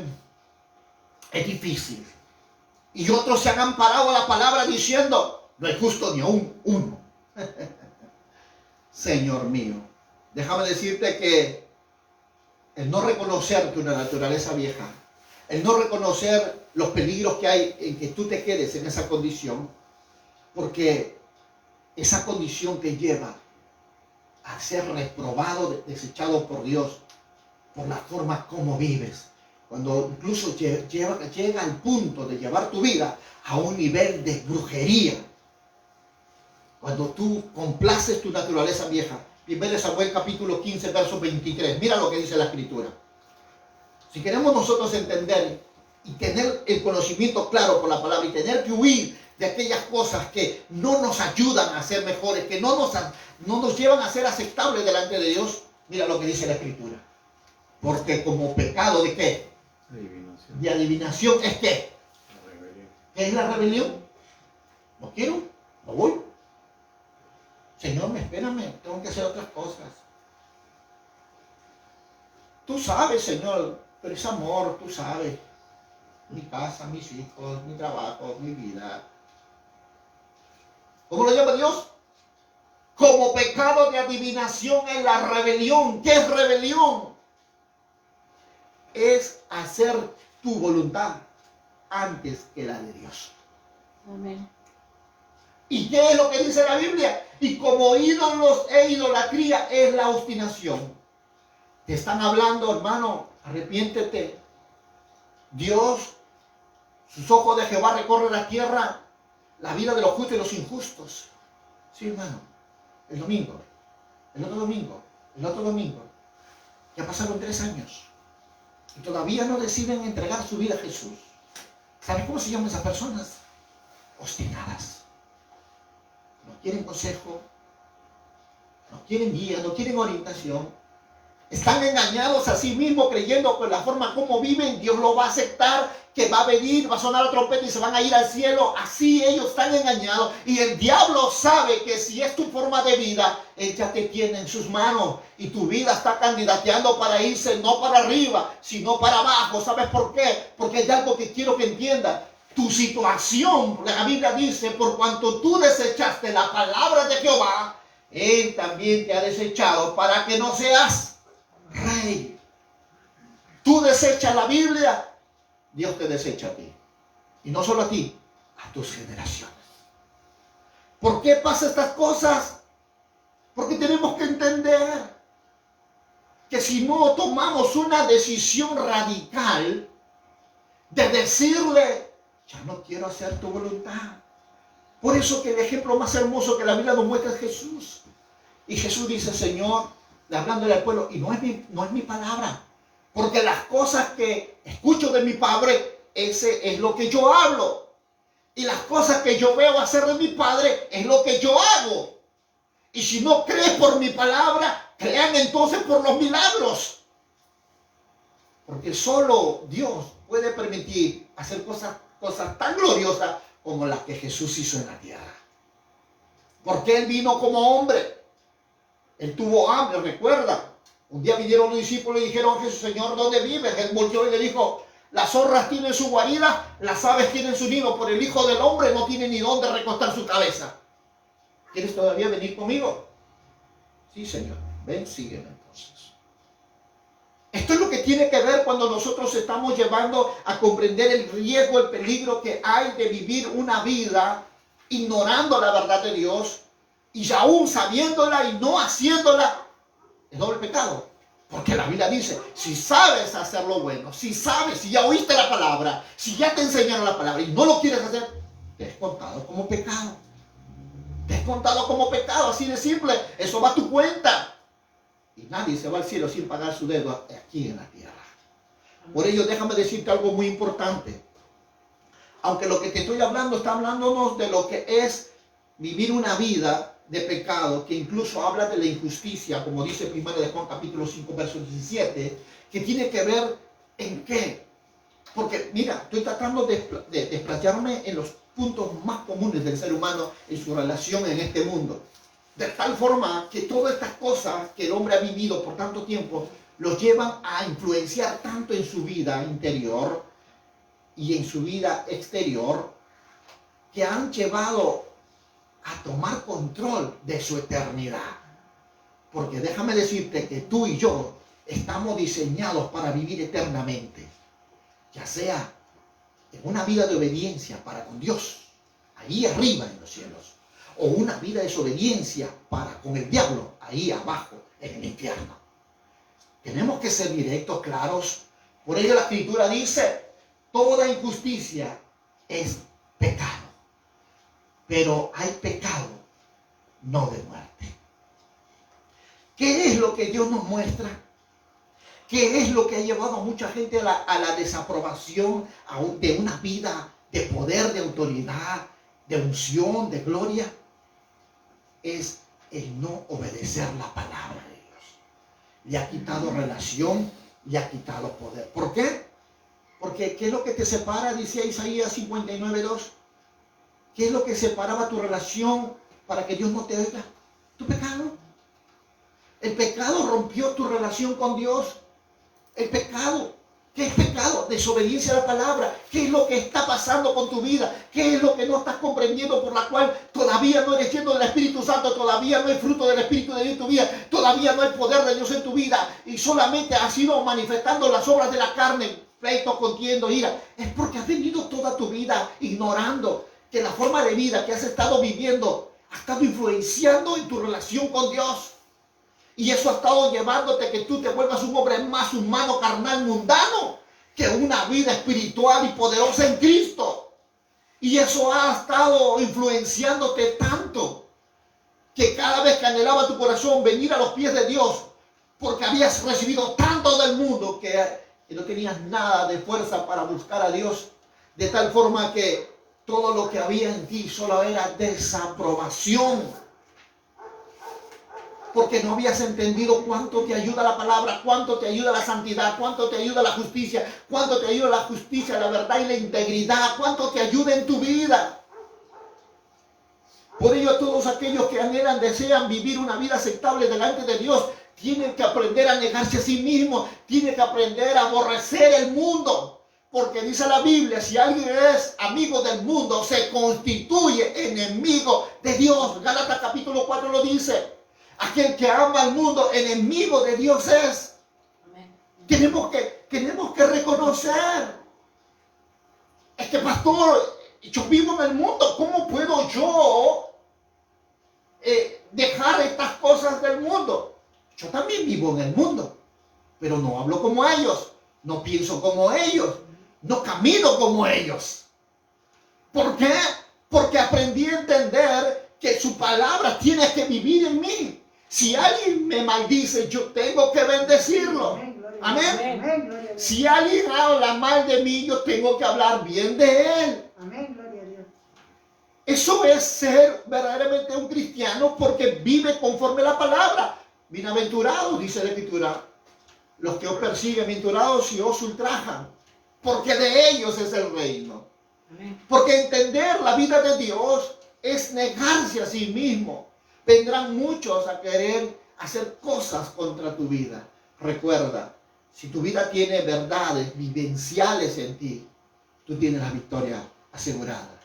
A: es difícil. Y otros se han amparado a la palabra diciendo, no es justo ni aún uno. Señor mío. Déjame decirte que el no reconocer una naturaleza vieja, el no reconocer los peligros que hay en que tú te quedes en esa condición, porque esa condición te lleva a ser reprobado, desechado por Dios, por la forma como vives. Cuando incluso llega al punto de llevar tu vida a un nivel de brujería. Cuando tú complaces tu naturaleza vieja. 1 Samuel capítulo 15, verso 23. Mira lo que dice la Escritura. Si queremos nosotros entender y tener el conocimiento claro por la palabra y tener que huir de aquellas cosas que no nos ayudan a ser mejores, que no nos llevan a ser aceptables delante de Dios, mira lo que dice la Escritura. Porque como pecado ¿de qué?
C: Adivinación.
A: De adivinación es ¿qué?
C: La rebelión.
A: ¿Qué es la rebelión? No quiero, no voy. Señor, espérame, tengo que hacer otras cosas. Tú sabes, Señor, pero es amor, tú sabes. Mi casa, mis hijos, mi trabajo, mi vida. ¿Cómo lo llama Dios? Como pecado de adivinación en la rebelión. ¿Qué es rebelión? Es hacer tu voluntad antes que la de Dios.
B: Amén.
A: ¿Y qué es lo que dice la Biblia? Y como ídolos e idolatría es la obstinación. Te están hablando, hermano, arrepiéntete. Dios, sus ojos de Jehová recorren la tierra, la vida de los justos y los injustos. Sí, hermano. El domingo, el otro domingo. Ya pasaron 3 años. Y todavía no deciden entregar su vida a Jesús. ¿Saben cómo se llaman esas personas? Obstinadas. No quieren consejo, no quieren guía, no quieren orientación. Están engañados a sí mismos creyendo que la forma como viven Dios lo va a aceptar, que va a venir, va a sonar la trompeta y se van a ir al cielo. Así ellos están engañados. Y el diablo sabe que si es tu forma de vida, él ya te tiene en sus manos. Y tu vida está candidateando para irse no para arriba, sino para abajo. ¿Sabes por qué? Porque hay algo que quiero que entiendas. Tu situación, la Biblia dice, por cuanto tú desechaste la palabra de Jehová, Él también te ha desechado para que no seas rey. Tú desechas la Biblia, Dios te desecha a ti. Y no solo a ti, a tus generaciones. ¿Por qué pasan estas cosas? Porque tenemos que entender que si no tomamos una decisión radical de decirle, ya no quiero hacer tu voluntad. Por eso que el ejemplo más hermoso que la Biblia nos muestra es Jesús. Y Jesús dice, Señor, hablándole al pueblo, y no es mi palabra, porque las cosas que escucho de mi Padre, ese es lo que yo hablo. Y las cosas que yo veo hacer de mi Padre es lo que yo hago. Y si no crees por mi palabra, crean entonces por los milagros. Porque solo Dios puede permitir hacer cosas tan gloriosas como las que Jesús hizo en la tierra. Porque Él vino como hombre. Él tuvo hambre, recuerda. Un día vinieron los discípulos y dijeron a Jesús, Señor, ¿dónde vives? Él volvió y le dijo, las zorras tienen su guarida, las aves tienen su nido, pero el Hijo del Hombre no tiene ni dónde recostar su cabeza. ¿Quieres todavía venir conmigo? Sí, Señor. Ven, sígueme entonces. Esto es lo que tiene que ver cuando nosotros estamos llevando a comprender el riesgo, el peligro que hay de vivir una vida ignorando la verdad de Dios y aún sabiéndola y no haciéndola. Es doble pecado. Porque la Biblia dice, si sabes hacer lo bueno, si ya oíste la palabra, si ya te enseñaron la palabra y no lo quieres hacer, te es contado como pecado. Te es contado como pecado, así de simple. Eso va a tu cuenta. Y nadie se va al cielo sin pagar su deuda aquí en la tierra. Por ello, déjame decirte algo muy importante. Aunque lo que te estoy hablando está hablándonos de lo que es vivir una vida de pecado, que incluso habla de la injusticia, como dice 1 de Juan capítulo 5, verso 17, que tiene que ver en qué. Porque, mira, estoy tratando de desplayarme en los puntos más comunes del ser humano en su relación en este mundo. De tal forma que todas estas cosas que el hombre ha vivido por tanto tiempo los llevan a influenciar tanto en su vida interior y en su vida exterior, que han llevado a tomar control de su eternidad. Porque déjame decirte que tú y yo estamos diseñados para vivir eternamente, ya sea en una vida de obediencia para con Dios, ahí arriba en los cielos, o una vida de desobediencia para con el diablo, ahí abajo en el infierno. Tenemos que ser directos, claros. Por ello la Escritura dice, toda injusticia es pecado. Pero hay pecado, no de muerte. ¿Qué es lo que Dios nos muestra? ¿Qué es lo que ha llevado a mucha gente a la desaprobación de una vida de poder, de autoridad, de unción, de gloria? Es el no obedecer la palabra de Dios. Le ha quitado relación, le ha quitado poder. ¿Por qué? Porque ¿qué es lo que te separa? Dice Isaías 59:2. ¿Qué es lo que separaba tu relación para que Dios no te oiga? Tu pecado. El pecado rompió tu relación con Dios. El pecado. ¿Qué es pecado? Desobediencia a la palabra. ¿Qué es lo que está pasando con tu vida? ¿Qué es lo que no estás comprendiendo por la cual todavía no eres lleno del Espíritu Santo? Todavía no hay fruto del Espíritu de Dios en tu vida. Todavía no hay poder de Dios en tu vida. Y solamente has ido manifestando las obras de la carne. Pleito, contiendo, ira. Es porque has venido toda tu vida ignorando que la forma de vida que has estado viviendo ha estado influenciando en tu relación con Dios. Y eso ha estado llevándote que tú te vuelvas un hombre más humano, carnal, mundano, que una vida espiritual y poderosa en Cristo. Y eso ha estado influenciándote tanto que cada vez que anhelaba tu corazón venir a los pies de Dios, porque habías recibido tanto del mundo que no tenías nada de fuerza para buscar a Dios, de tal forma que todo lo que había en ti solo era desaprobación. Porque no habías entendido cuánto te ayuda la palabra, cuánto te ayuda la santidad, cuánto te ayuda la justicia, cuánto te ayuda la justicia, la verdad y la integridad, cuánto te ayuda en tu vida. Por ello todos aquellos que anhelan, desean vivir una vida aceptable delante de Dios, tienen que aprender a negarse a sí mismos, tienen que aprender a aborrecer el mundo. Porque dice la Biblia, si alguien es amigo del mundo, se constituye enemigo de Dios. Gálatas capítulo 4 lo dice. Aquel que ama al mundo, enemigo de Dios es. Amén. Tenemos que reconocer. Es que pastor, yo vivo en el mundo. ¿Cómo puedo yo dejar estas cosas del mundo? Yo también vivo en el mundo, pero no hablo como ellos, no pienso como ellos, no camino como ellos. ¿Por qué? Porque aprendí a entender que su palabra tiene que vivir en mí. Si alguien me maldice, yo tengo que bendecirlo. Amén.
B: Amén.
A: Si alguien habla mal de mí, yo tengo que hablar bien de él.
B: Amén. Gloria a Dios.
A: Eso es ser verdaderamente un cristiano, porque vive conforme a la palabra. Bienaventurados, dice la Escritura, los que os persiguen, bienaventurados si os ultrajan, porque de ellos es el reino.
B: Amén.
A: Porque entender la vida de Dios es negarse a sí mismo. Vendrán muchos a querer hacer cosas contra tu vida. Recuerda, si tu vida tiene verdades vivenciales en ti, tú tienes la victoria asegurada.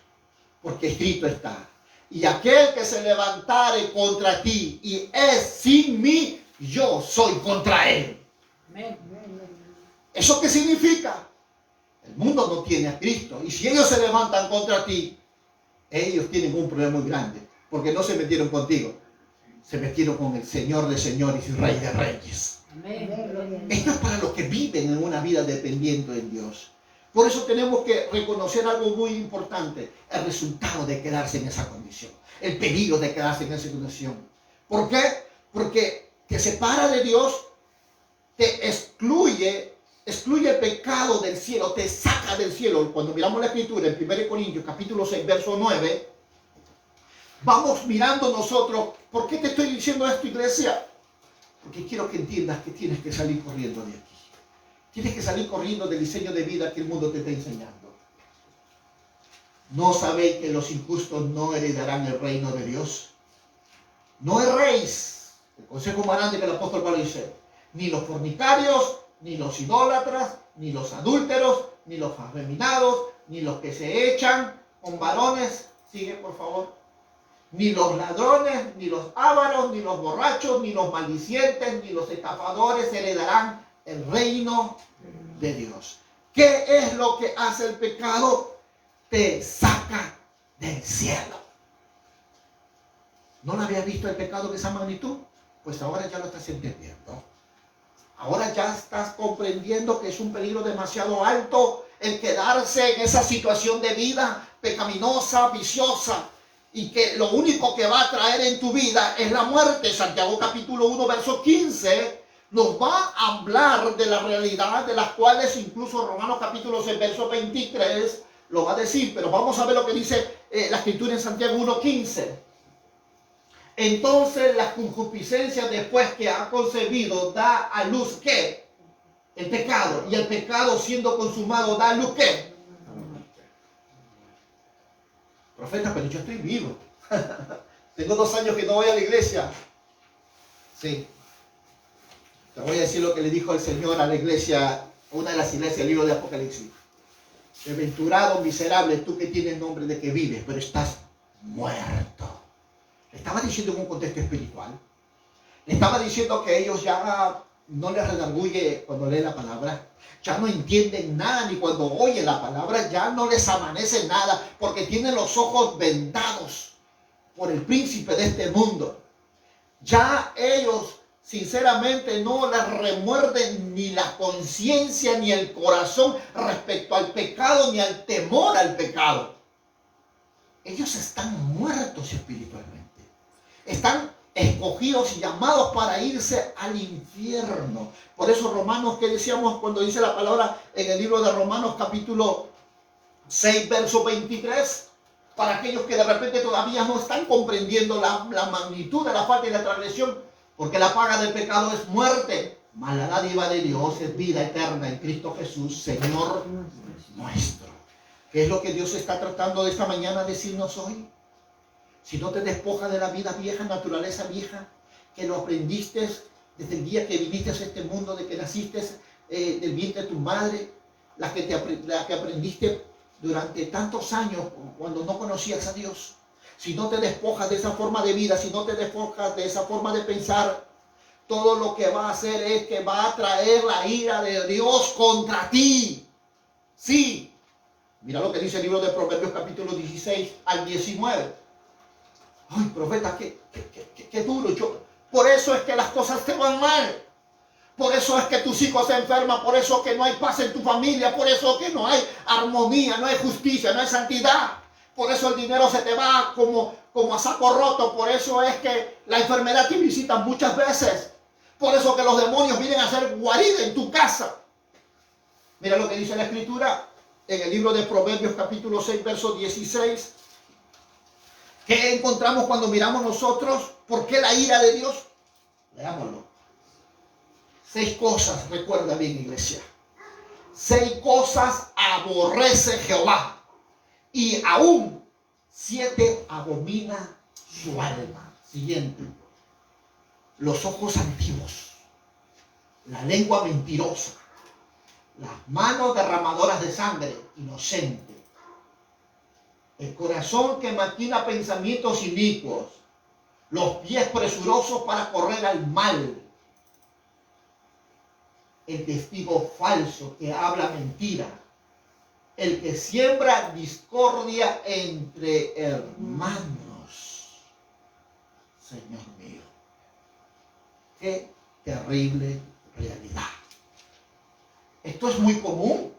A: Porque escrito está: y aquel que se levantare contra ti y es sin mí, yo soy contra él.
B: Amén.
A: ¿Eso qué significa? El mundo no tiene a Cristo. Y si ellos se levantan contra ti, ellos tienen un problema muy grande. Porque no se metieron contigo. Se metieron con el Señor de señores y Rey de reyes.
B: Amén. Gloria a Dios.
A: Esto es para los que viven en una vida dependiente en Dios. Por eso tenemos que reconocer algo muy importante: el resultado de quedarse en esa condición, el peligro de quedarse en esa condición. ¿Por qué? Porque te separa de Dios, te excluye el pecado del cielo, te saca del cielo. Cuando miramos la Escritura en 1 Corintios capítulo 6, verso 9, vamos mirando nosotros. ¿Por qué te estoy diciendo esto, iglesia? Porque quiero que entiendas que tienes que salir corriendo de aquí. Tienes que salir corriendo del diseño de vida que el mundo te está enseñando. ¿No sabéis que los injustos no heredarán el reino de Dios? No erréis. El consejo más grande que el apóstol Pablo dice: ni los fornicarios, ni los idólatras, ni los adúlteros, ni los afeminados, ni los que se echan con varones. Sigue, por favor. Ni los ladrones, ni los ávaros, ni los borrachos, ni los maldicientes, ni los estafadores heredarán el reino de Dios. ¿Qué es lo que hace el pecado? Te saca del cielo. ¿No lo había visto el pecado de esa magnitud? Pues ahora ya lo estás entendiendo. Ahora ya estás comprendiendo que es un peligro demasiado alto el quedarse en esa situación de vida pecaminosa, viciosa, y que lo único que va a traer en tu vida es la muerte. Santiago capítulo 1, verso 15 nos va a hablar de la realidad, de las cuales incluso Romanos capítulo 6, verso 23 lo va a decir. Pero vamos a ver lo que dice la Escritura en Santiago 1, 15. Entonces la concupiscencia, después que ha concebido, da a luz ¿qué? El pecado. Y el pecado, siendo consumado, da a luz ¿qué? Profeta, pero yo estoy vivo. Tengo 2 años que no voy a la iglesia. Sí. Te voy a decir lo que le dijo el Señor a la iglesia, una de las iglesias, el libro de Apocalipsis. Desventurado, miserable, tú que tienes nombre de que vives, pero estás muerto. Le estaba diciendo en un contexto espiritual. Le estaba diciendo que ellos ya no les redarguye cuando leen la palabra. Ya no entienden nada, ni cuando oyen la palabra ya no les amanece nada, porque tienen los ojos vendados por el príncipe de este mundo. Ya ellos sinceramente no les remuerden ni la conciencia ni el corazón respecto al pecado, ni al temor al pecado. Ellos están muertos espiritualmente. Están escogidos y llamados para irse al infierno. Por eso Romanos, que decíamos cuando dice la palabra en el libro de Romanos capítulo 6, verso 23, para aquellos que de repente todavía no están comprendiendo la magnitud de la falta y la transgresión, porque la paga del pecado es muerte, mas la dádiva de Dios es vida eterna en Cristo Jesús, Señor nuestro. ¿Qué es lo que Dios está tratando de esta mañana decirnos hoy? Si no te despojas de la vida vieja, naturaleza vieja, que lo aprendiste desde el día que viniste a este mundo, de que naciste del vientre de tu madre, la que aprendiste durante tantos años cuando no conocías a Dios. Si no te despojas de esa forma de vida, si no te despojas de esa forma de pensar, todo lo que va a hacer es que va a traer la ira de Dios contra ti. Sí, Mira lo que dice el libro de Proverbios capítulo 16 al 19. Ay, profeta, qué duro. Por eso es que las cosas te van mal. Por eso es que tus hijos se enferman. Por eso que no hay paz en tu familia. Por eso que no hay armonía, no hay justicia, no hay santidad. Por eso el dinero se te va como a saco roto. Por eso es que la enfermedad te visita muchas veces. Por eso que los demonios vienen a hacer guarida en tu casa. Mira lo que dice la Escritura en el libro de Proverbios capítulo 6, verso 16. ¿Qué encontramos cuando miramos nosotros? ¿Por qué la ira de Dios? Leámoslo. 6 cosas, recuerda bien, iglesia. 6 cosas aborrece Jehová, y aún 7 abomina su alma. Siguiente. Los ojos altivos, la lengua mentirosa, las manos derramadoras de sangre, inocente, el corazón que maquina pensamientos inicuos, los pies presurosos para correr al mal, el testigo falso que habla mentira, el que siembra discordia entre hermanos. Señor mío, qué terrible realidad. Esto es muy común.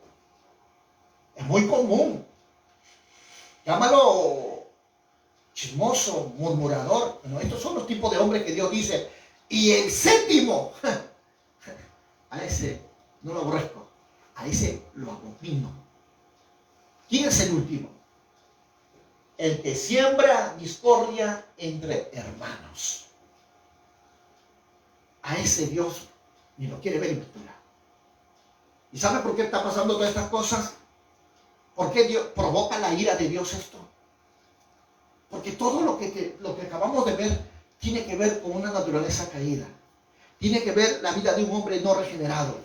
A: Es muy común. Llámalo chismoso, murmurador. Bueno, estos son los tipos de hombres que Dios dice. Y el séptimo, a ese no lo aborrezco, a ese lo abomino. ¿Quién es el último? El que siembra discordia entre hermanos. A ese Dios ni lo quiere ver en pintura. ¿Y sabe por qué está pasando todas estas cosas? ¿Por qué Dios provoca la ira de Dios esto? Porque todo lo que acabamos de ver tiene que ver con una naturaleza caída. Tiene que ver la vida de un hombre no regenerado.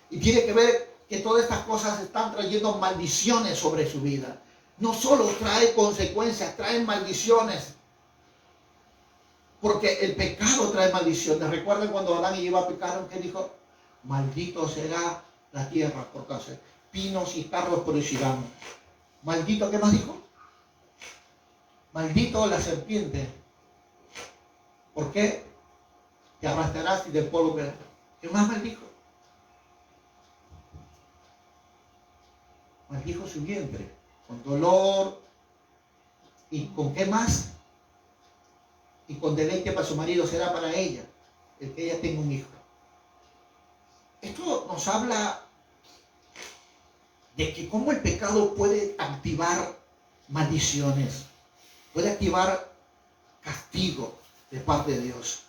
A: Y tiene que ver que todas estas cosas están trayendo maldiciones sobre su vida. No solo trae consecuencias, traen maldiciones. Porque el pecado trae maldiciones. ¿Recuerdan cuando Adán y Eva pecaron? ¿Qué dijo? Maldito será la tierra por causa. Pinos y carros producirán. Maldito, ¿qué más dijo? Maldito la serpiente. ¿Por qué? Te arrastrarás y del polvo verás. ¿Qué más maldijo? Maldijo su vientre. Con dolor. ¿Y con qué más? Y con deleite para su marido será para ella, el que ella tenga un hijo. Esto nos habla de que cómo el pecado puede activar maldiciones, puede activar castigo de parte de Dios.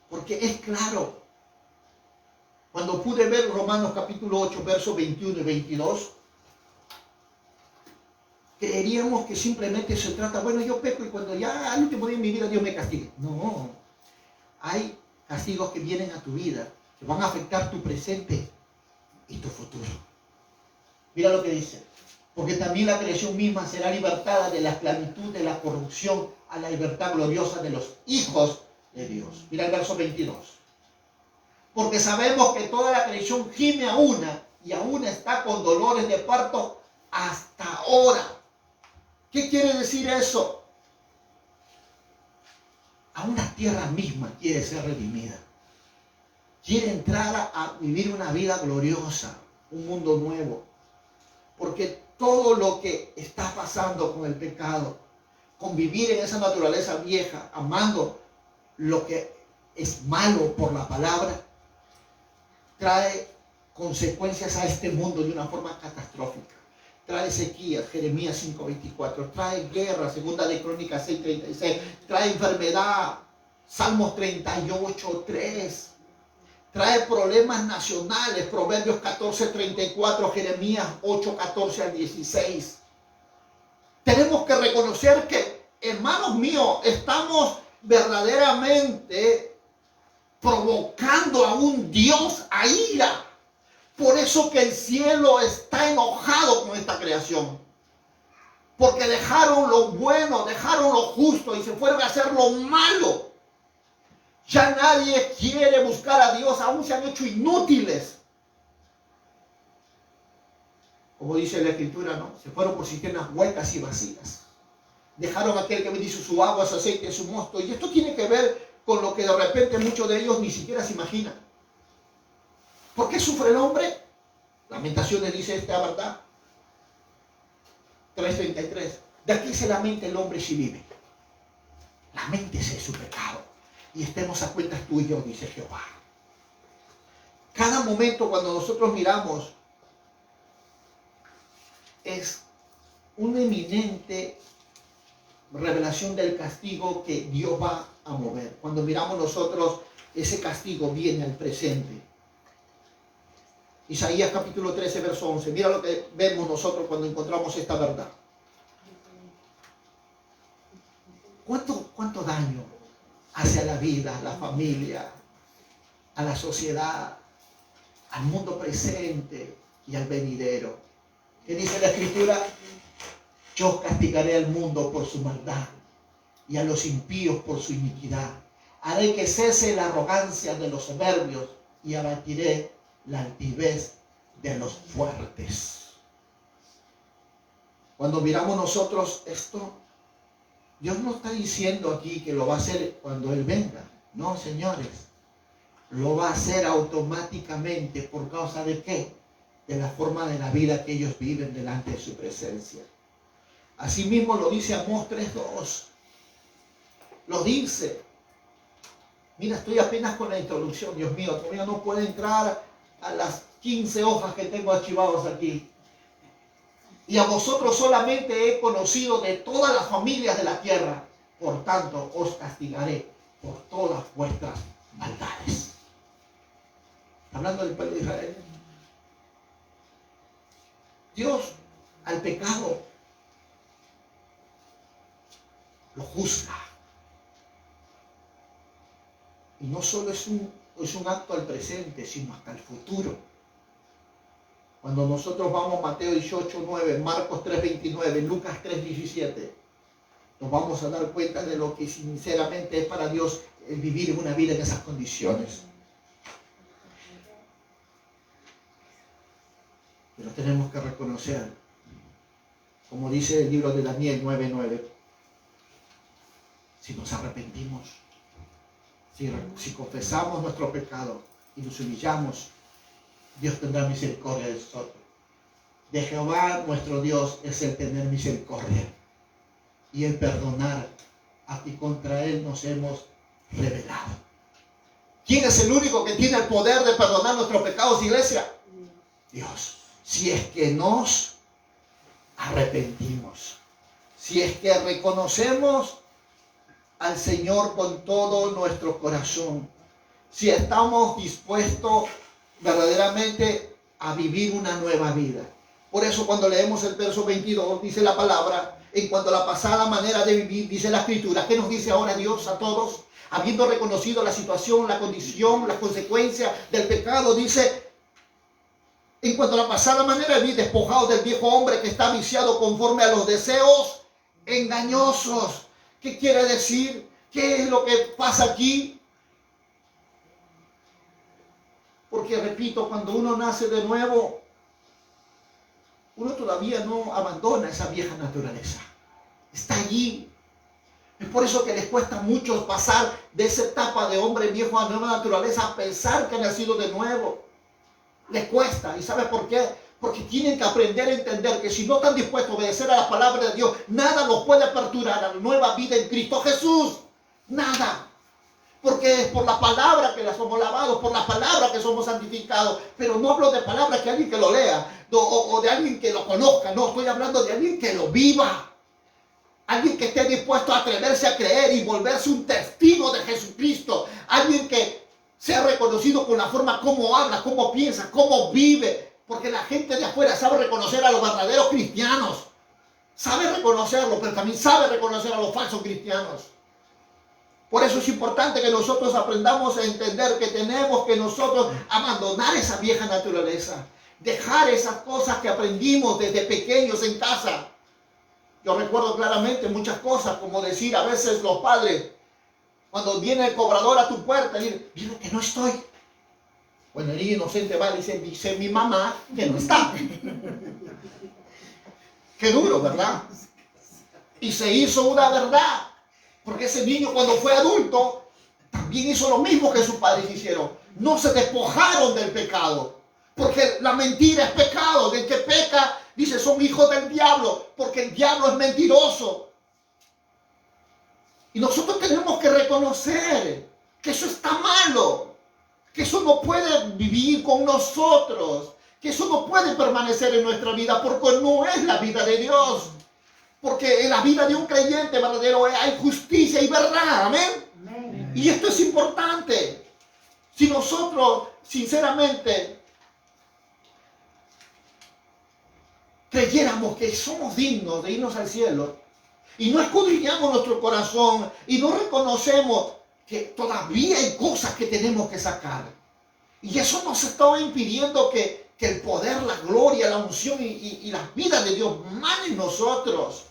A: Porque es claro, cuando pude ver Romanos capítulo 8, versos 21 y 22, creeríamos que simplemente se trata, bueno, yo peco y cuando ya al último día de mi vida Dios me castigue. No, hay castigos que vienen a tu vida, que van a afectar tu presente y tu futuro. Mira lo que dice. Porque también la creación misma será libertada de la esclavitud de la corrupción a la libertad gloriosa de los hijos de Dios. Mira el verso 22. Porque sabemos que toda la creación gime a una y aún está con dolores de parto hasta ahora. ¿Qué quiere decir eso? Aún la tierra misma quiere ser redimida. Quiere entrar a vivir una vida gloriosa, un mundo nuevo. Porque todo lo que está pasando con el pecado, con vivir en esa naturaleza vieja, amando lo que es malo por la palabra, trae consecuencias a este mundo de una forma catastrófica. Trae sequía, Jeremías 5:24, trae guerra, segunda de Crónicas 6:36, trae enfermedad, Salmos 38:3, trae problemas nacionales, Proverbios 14:34, Jeremías 8:14 al 16. Tenemos que reconocer que, hermanos míos, estamos verdaderamente provocando a un Dios a ira. Por eso que el cielo está enojado con esta creación. Porque dejaron lo bueno, dejaron lo justo y se fueron a hacer lo malo. Ya nadie quiere buscar a Dios, aún se han hecho inútiles.
D: como dice la Escritura, ¿no? Se fueron por cisternas huecas y vacías. Dejaron aquel que bendice su agua, su aceite, su mosto. Y esto tiene que ver con lo que de repente muchos de ellos ni siquiera se imaginan. ¿Por qué sufre el hombre? Lamentaciones dice esta verdad. 3:33. ¿De qué se lamenta el hombre si vive? Laméntese de su pecado y estemos a cuentas tú y yo, dice Jehová. Cada momento cuando nosotros miramos es una eminente revelación del castigo que Dios va a mover. Cuando miramos nosotros, ese castigo viene al presente. Isaías capítulo 13, verso 11. Mira lo que vemos nosotros cuando encontramos esta verdad. ¿Cuánto daño hace a la vida, a la familia, a la sociedad, al mundo presente y al venidero? ¿Qué dice la Escritura? Yo castigaré al mundo por su maldad y a los impíos por su iniquidad. Haré que cese la arrogancia de los soberbios y abatiré la altivez de los fuertes. Cuando miramos nosotros esto, Dios no está diciendo aquí que lo va a hacer cuando Él venga. No, señores. Lo va a hacer automáticamente. ¿Por causa de qué? De la forma de la vida que ellos viven delante de su presencia. Asimismo lo dice Amós 3:2. Lo dice. Mira, estoy apenas con la introducción, Dios mío. Todavía no puedo entrar a las 15 hojas que tengo archivados aquí. Y a vosotros solamente he conocido de todas las familias de la tierra. Por tanto, os castigaré por todas vuestras maldades. Hablando del pueblo de Israel. Dios al pecado lo juzga. Y no solo es un acto al presente, sino hasta el futuro. Cuando nosotros vamos a Mateo 18:9, Marcos 3:29, Lucas 3:17, nos vamos a dar cuenta de lo que sinceramente es para Dios el vivir una vida en esas condiciones. Pero tenemos que reconocer, como dice el libro de Daniel 9:9, si nos arrepentimos, si confesamos nuestro pecado y nos humillamos, Dios tendrá misericordia de nosotros. De Jehová nuestro Dios es el tener misericordia y el perdonar a que contra Él nos hemos rebelado. ¿Quién es el único que tiene el poder de perdonar nuestros pecados, iglesia? Dios. Si es que nos arrepentimos, si es que reconocemos al Señor con todo nuestro corazón, si estamos dispuestos verdaderamente a vivir una nueva vida. Por eso cuando leemos el verso 22, dice la palabra, en cuanto a la pasada manera de vivir, dice la Escritura, ¿qué nos dice ahora Dios a todos? Habiendo reconocido la situación, la condición, las consecuencias del pecado, dice, en cuanto a la pasada manera de vivir, despojados del viejo hombre que está viciado conforme a los deseos engañosos. ¿Qué quiere decir? ¿Qué es lo que pasa aquí? Porque repito, cuando uno nace de nuevo, uno todavía no abandona esa vieja naturaleza. Está allí. Es por eso que les cuesta mucho pasar de esa etapa de hombre viejo a nueva naturaleza a pensar que han nacido de nuevo. Les cuesta. ¿Y sabe por qué? Porque tienen que aprender a entender que si no están dispuestos a obedecer a la palabra de Dios, nada los puede aperturar a la nueva vida en Cristo Jesús. Nada. Porque es por la palabra que la somos lavados, por la palabra que somos santificados. Pero no hablo de palabras que alguien que lo lea o de alguien que lo conozca. No, estoy hablando de alguien que lo viva. Alguien que esté dispuesto a atreverse a creer y volverse un testigo de Jesucristo. Alguien que sea reconocido con la forma como habla, cómo piensa, cómo vive. Porque la gente de afuera sabe reconocer a los verdaderos cristianos. Sabe reconocerlo, pero también sabe reconocer a los falsos cristianos. Por eso es importante que nosotros aprendamos a entender que tenemos que nosotros abandonar esa vieja naturaleza. Dejar esas cosas que aprendimos desde pequeños en casa. Yo recuerdo claramente muchas cosas, como decir a veces los padres, cuando viene el cobrador a tu puerta, dile que no estoy. Bueno, el niño inocente va y dice mi mamá que no está. Qué duro, ¿verdad? Y se hizo una verdad. Porque ese niño cuando fue adulto también hizo lo mismo que sus padres hicieron. No se despojaron del pecado. Porque la mentira es pecado. Del que peca, dice, son hijos del diablo. Porque el diablo es mentiroso. Y nosotros tenemos que reconocer que eso está malo. Que eso no puede vivir con nosotros. Que eso no puede permanecer en nuestra vida. Porque no es la vida de Dios. Porque en la vida de un creyente verdadero hay justicia y verdad. Amén.
B: Amén.
D: Y esto es importante. Si nosotros, sinceramente, creyéramos que somos dignos de irnos al cielo y no escudriñamos nuestro corazón y no reconocemos que todavía hay cosas que tenemos que sacar. Y eso nos está impidiendo que el poder, la gloria, la unción y la vida de Dios manen en nosotros.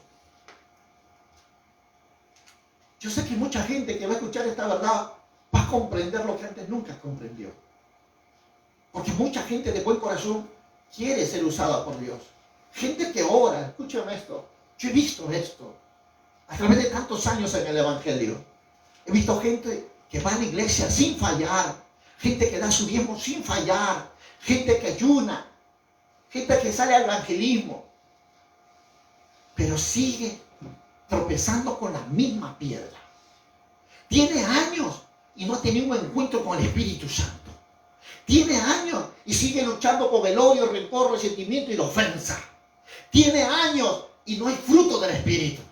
D: Yo sé que mucha gente que va a escuchar esta verdad va a comprender lo que antes nunca comprendió. Porque mucha gente de buen corazón quiere ser usada por Dios. Gente que ora, escúchame esto. Yo he visto esto a través de tantos años en el Evangelio. He visto gente que va a la iglesia sin fallar. Gente que da su diezmo sin fallar. Gente que ayuna. Gente que sale al evangelismo. Pero sigue tropezando con la misma piedra. Tiene años y no ha tenido un encuentro con el Espíritu Santo. Tiene años y sigue luchando con el odio, el rencor, el resentimiento y la ofensa. Tiene años y no hay fruto del Espíritu.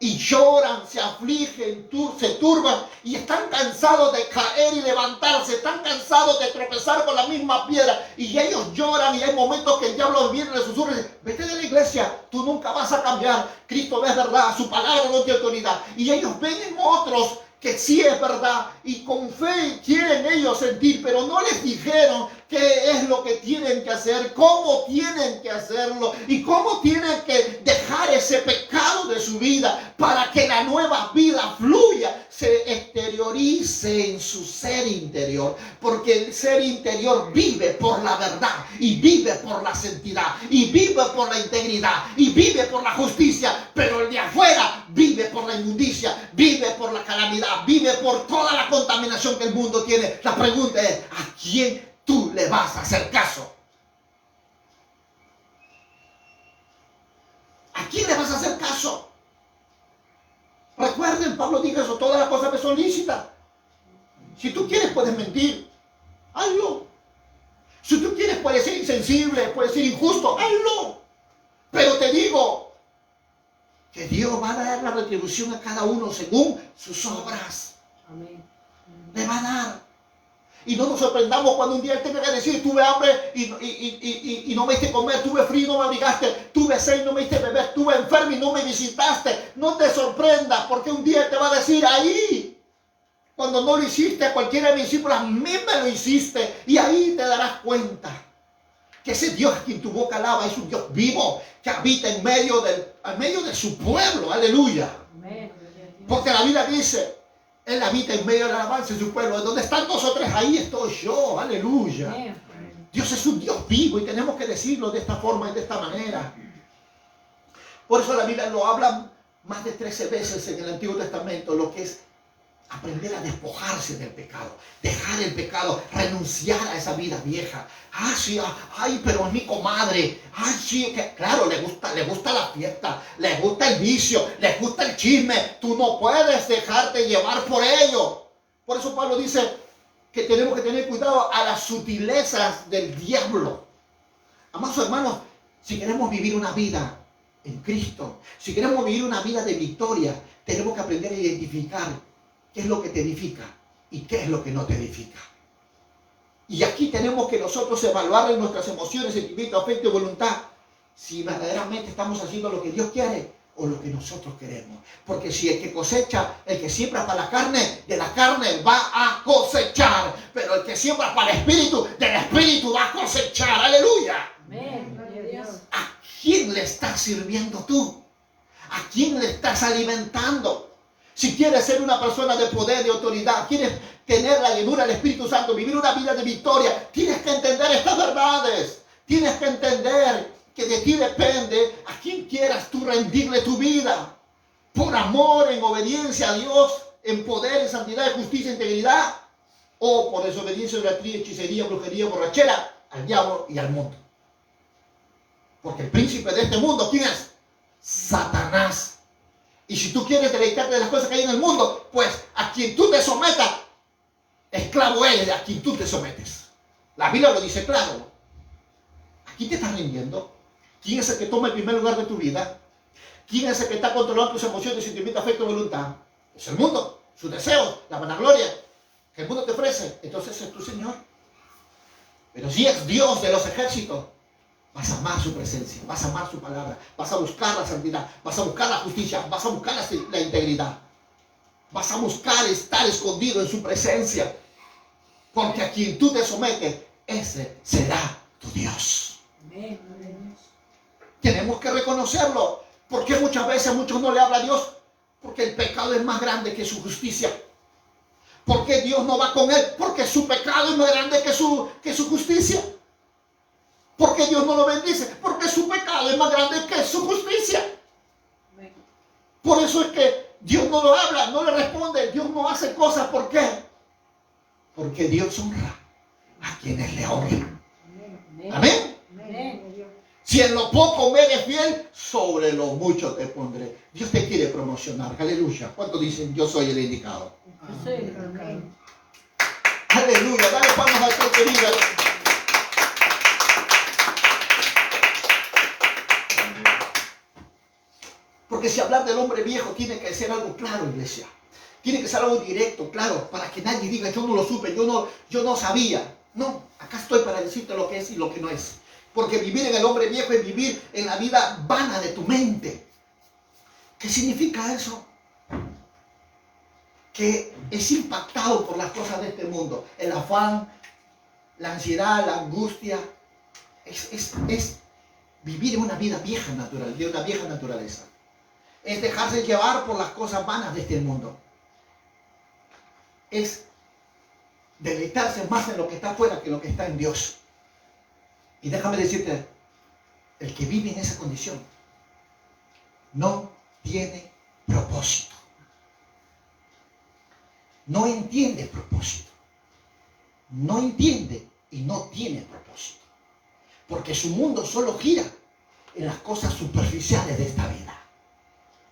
D: Y lloran, se afligen, se turban y están cansados de caer y levantarse, están cansados de tropezar con la misma piedra. Y ellos lloran y hay momentos que el diablo viene y les susurra y dice, vete de la iglesia, tú nunca vas a cambiar. Cristo es verdad, su palabra no tiene autoridad. Y ellos ven en otros que sí es verdad y con fe quieren ellos sentir, pero no les dijeron qué es lo que tienen que hacer, cómo tienen que hacerlo y cómo tienen que dejar ese pecado de su vida para que la nueva vida fluya, se exteriorice en su ser interior, porque el ser interior vive por la verdad y vive por la santidad y vive por la integridad y vive por la justicia, pero el de afuera vive por la inmundicia, vive por la calamidad, vive por toda la contaminación que el mundo tiene. La pregunta es, ¿a quién tú le vas a hacer caso? ¿A quién le vas a hacer caso? Recuerden, Pablo dijo eso, todas las cosas me son lícitas. Si tú quieres puedes mentir, hazlo. Si tú quieres puedes ser insensible, puedes ser injusto, hazlo. Pero te digo que Dios va a dar la retribución a cada uno según sus obras.
B: Amén.
D: Le va a dar. Y no nos sorprendamos cuando un día Él tenga que decir, tuve hambre y no me hiciste comer, tuve frío y no me abrigaste, tuve sed y no me hiciste beber, tuve enfermo y no me visitaste. No te sorprendas, porque un día Él te va a decir ahí, cuando no lo hiciste a cualquiera de mis discípulos, a mí me lo hiciste. Y ahí te darás cuenta que ese Dios a quien tu boca alaba es un Dios vivo, que habita en medio de su pueblo. Aleluya.
B: Amén.
D: Porque la Biblia dice, Él habita en medio de la alabanza de su pueblo. Donde están dos o tres, ahí estoy yo. Aleluya.
B: Amén.
D: Dios es un Dios vivo y tenemos que decirlo de esta forma y de esta manera. Por eso la Biblia lo habla más de 13 veces en el Antiguo Testamento, lo que es aprender a despojarse del pecado, dejar el pecado, renunciar a esa vida vieja. Ah, sí, ay, pero es mi comadre. Ay, sí, que claro, le gusta la fiesta, le gusta el vicio, le gusta el chisme. Tú no puedes dejarte llevar por ello. Por eso Pablo dice que tenemos que tener cuidado a las sutilezas del diablo. Amados hermanos, si queremos vivir una vida en Cristo, si queremos vivir una vida de victoria, tenemos que aprender a identificar qué es lo que te edifica y qué es lo que no te edifica. Y aquí tenemos que nosotros evaluar en nuestras emociones, sentimientos, afecto y voluntad si verdaderamente estamos haciendo lo que Dios quiere o lo que nosotros queremos. Porque si el que cosecha, el que siembra para la carne, de la carne va a cosechar. Pero el que siembra para el espíritu, del espíritu va a cosechar. ¡Aleluya!
B: Amén. Gloria a Dios.
D: ¿A quién le estás sirviendo tú? ¿A quién le estás alimentando? Si quieres ser una persona de poder, de autoridad, quieres tener la llenura del Espíritu Santo, vivir una vida de victoria, tienes que entender estas verdades. Tienes que entender que de ti depende a quien quieras tú rendirle tu vida. Por amor, en obediencia a Dios, en poder, en santidad, en justicia, integridad. O por desobediencia, idolatría, hechicería, brujería, borrachera, al diablo y al mundo. Porque el príncipe de este mundo, ¿quién es? Satanás. Y si tú quieres deleitarte de las cosas que hay en el mundo, pues a quien tú te sometas, esclavo eres a quien tú te sometes. La Biblia lo dice claro. ¿A quién te estás rindiendo? ¿Quién es el que toma el primer lugar de tu vida? ¿Quién es el que está controlando tus emociones, sentimientos, afecto, voluntad? Es el mundo, sus deseos, la vanagloria que el mundo te ofrece. Entonces es tu Señor. Pero si es Dios de los ejércitos, vas a amar su presencia, vas a amar su palabra, vas a buscar la santidad, vas a buscar la justicia, vas a buscar la integridad. Vas a buscar estar escondido en su presencia. Porque a quien tú te sometes, ese será tu Dios.
B: Amén.
D: Tenemos que reconocerlo. Porque muchas veces a muchos no le habla a Dios. Porque el pecado es más grande que su justicia. Porque Dios no va con él. Porque su pecado es más grande que su justicia. Porque Dios no lo bendice. Porque su pecado es más grande que su justicia. Por eso es que Dios no lo habla, no le responde. Dios no hace cosas. ¿Por qué? Porque Dios honra a quienes le honran. Amén. Si en lo poco me eres fiel, sobre lo mucho te pondré. Dios te quiere promocionar. Aleluya. ¿Cuántos dicen yo soy el indicado?
B: Amén.
D: Aleluya. Dale palmas al que te vive. Porque si hablar del hombre viejo tiene que ser algo claro, iglesia. Tiene que ser algo directo, claro, para que nadie diga, yo no lo supe, yo no sabía. No, acá estoy para decirte lo que es y lo que no es. Porque vivir en el hombre viejo es vivir en la vida vana de tu mente. ¿Qué significa eso? Que es impactado por las cosas de este mundo. El afán, la ansiedad, la angustia. Es vivir en una vida vieja natural, de una vieja naturaleza. Es dejarse llevar por las cosas vanas de este mundo. Es deleitarse más en lo que está afuera que en lo que está en Dios. Y déjame decirte, el que vive en esa condición no tiene propósito. No entiende propósito. No entiende y no tiene propósito. Porque su mundo solo gira en las cosas superficiales de esta vida.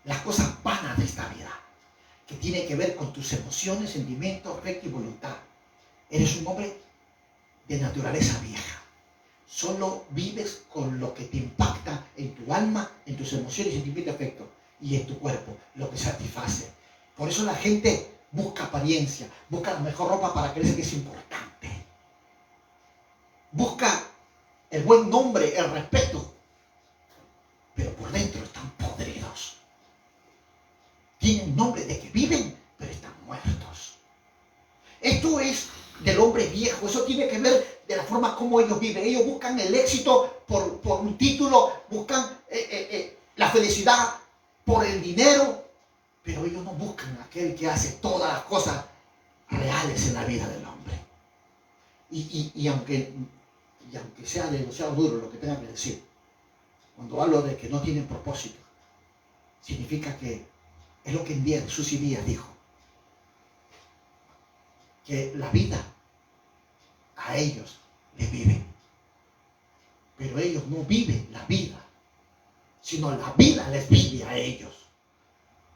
D: Las cosas vanas de esta vida. Que tiene que ver con tus emociones, sentimientos, afecto y voluntad. Eres un hombre de naturaleza vieja. Solo vives con lo que te impacta en tu alma, en tus emociones, sentimientos, afecto y en tu cuerpo, lo que satisface. Por eso la gente busca apariencia, busca la mejor ropa para creer que es importante. Busca el buen nombre, el respeto, pero por dentro están podridos. Tienen nombre de que viven, pero están muertos. Esto es del hombre viejo. Eso tiene que ver de la forma como ellos viven. Ellos buscan el éxito por un título, buscan la felicidad por el dinero, pero ellos no buscan aquel que hace todas las cosas reales en la vida del hombre. Y aunque sea demasiado duro lo que tenga que decir, cuando hablo de que no tienen propósito, significa que es lo que en sus días dijo, que la vida a ellos les vive, pero ellos no viven la vida, sino la vida les vive a ellos.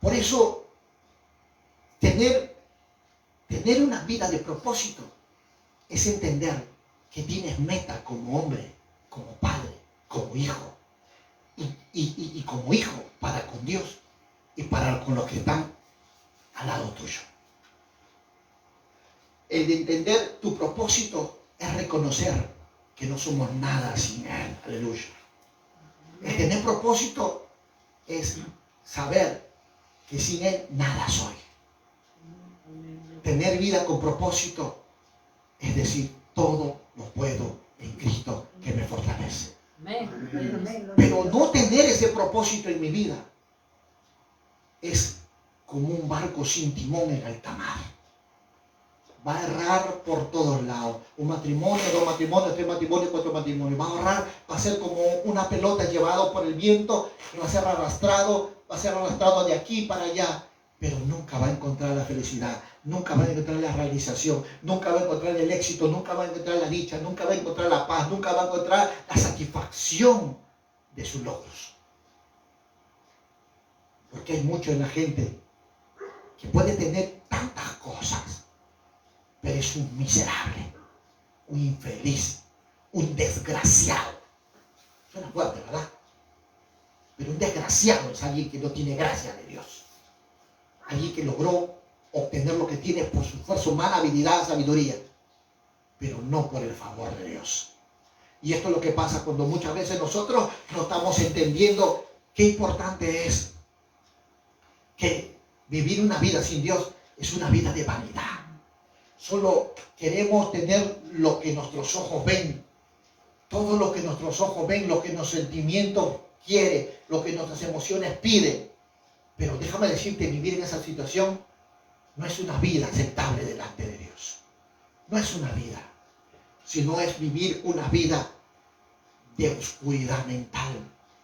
D: Por eso tener una vida de propósito es entender que tienes meta como hombre, como padre, como hijo, y como hijo para con Dios y para con los que están al lado tuyo. El de entender tu propósito es reconocer que no somos nada sin Él. Aleluya. El tener propósito es saber que sin Él nada soy. Tener vida con propósito es decir, todo lo puedo en Cristo que me fortalece. Pero no tener ese propósito en mi vida es como un barco sin timón en alta mar. Va a errar por todos lados. Un matrimonio, dos matrimonios, tres matrimonios, cuatro matrimonios. Va a errar, va a ser como una pelota llevado por el viento, va a ser arrastrado de aquí para allá, pero nunca va a encontrar la felicidad, nunca va a encontrar la realización, nunca va a encontrar el éxito, nunca va a encontrar la dicha, nunca va a encontrar la paz, nunca va a encontrar la satisfacción de sus logros. Porque hay mucho en la gente que puede tener tantas cosas, pero es un miserable, un infeliz, un desgraciado. Suena fuerte, ¿verdad? Pero un desgraciado es alguien que no tiene gracia de Dios. Alguien que logró obtener lo que tiene por su fuerza humana, habilidad, sabiduría, pero no por el favor de Dios. Y esto es lo que pasa cuando muchas veces nosotros no estamos entendiendo qué importante es que vivir una vida sin Dios es una vida de vanidad. Solo queremos tener lo que nuestros ojos ven, todo lo que nuestros ojos ven, lo que nuestros sentimientos quieren, lo que nuestras emociones piden. Pero déjame decirte, vivir en esa situación no es una vida aceptable delante de Dios. No es una vida, sino es vivir una vida de oscuridad mental.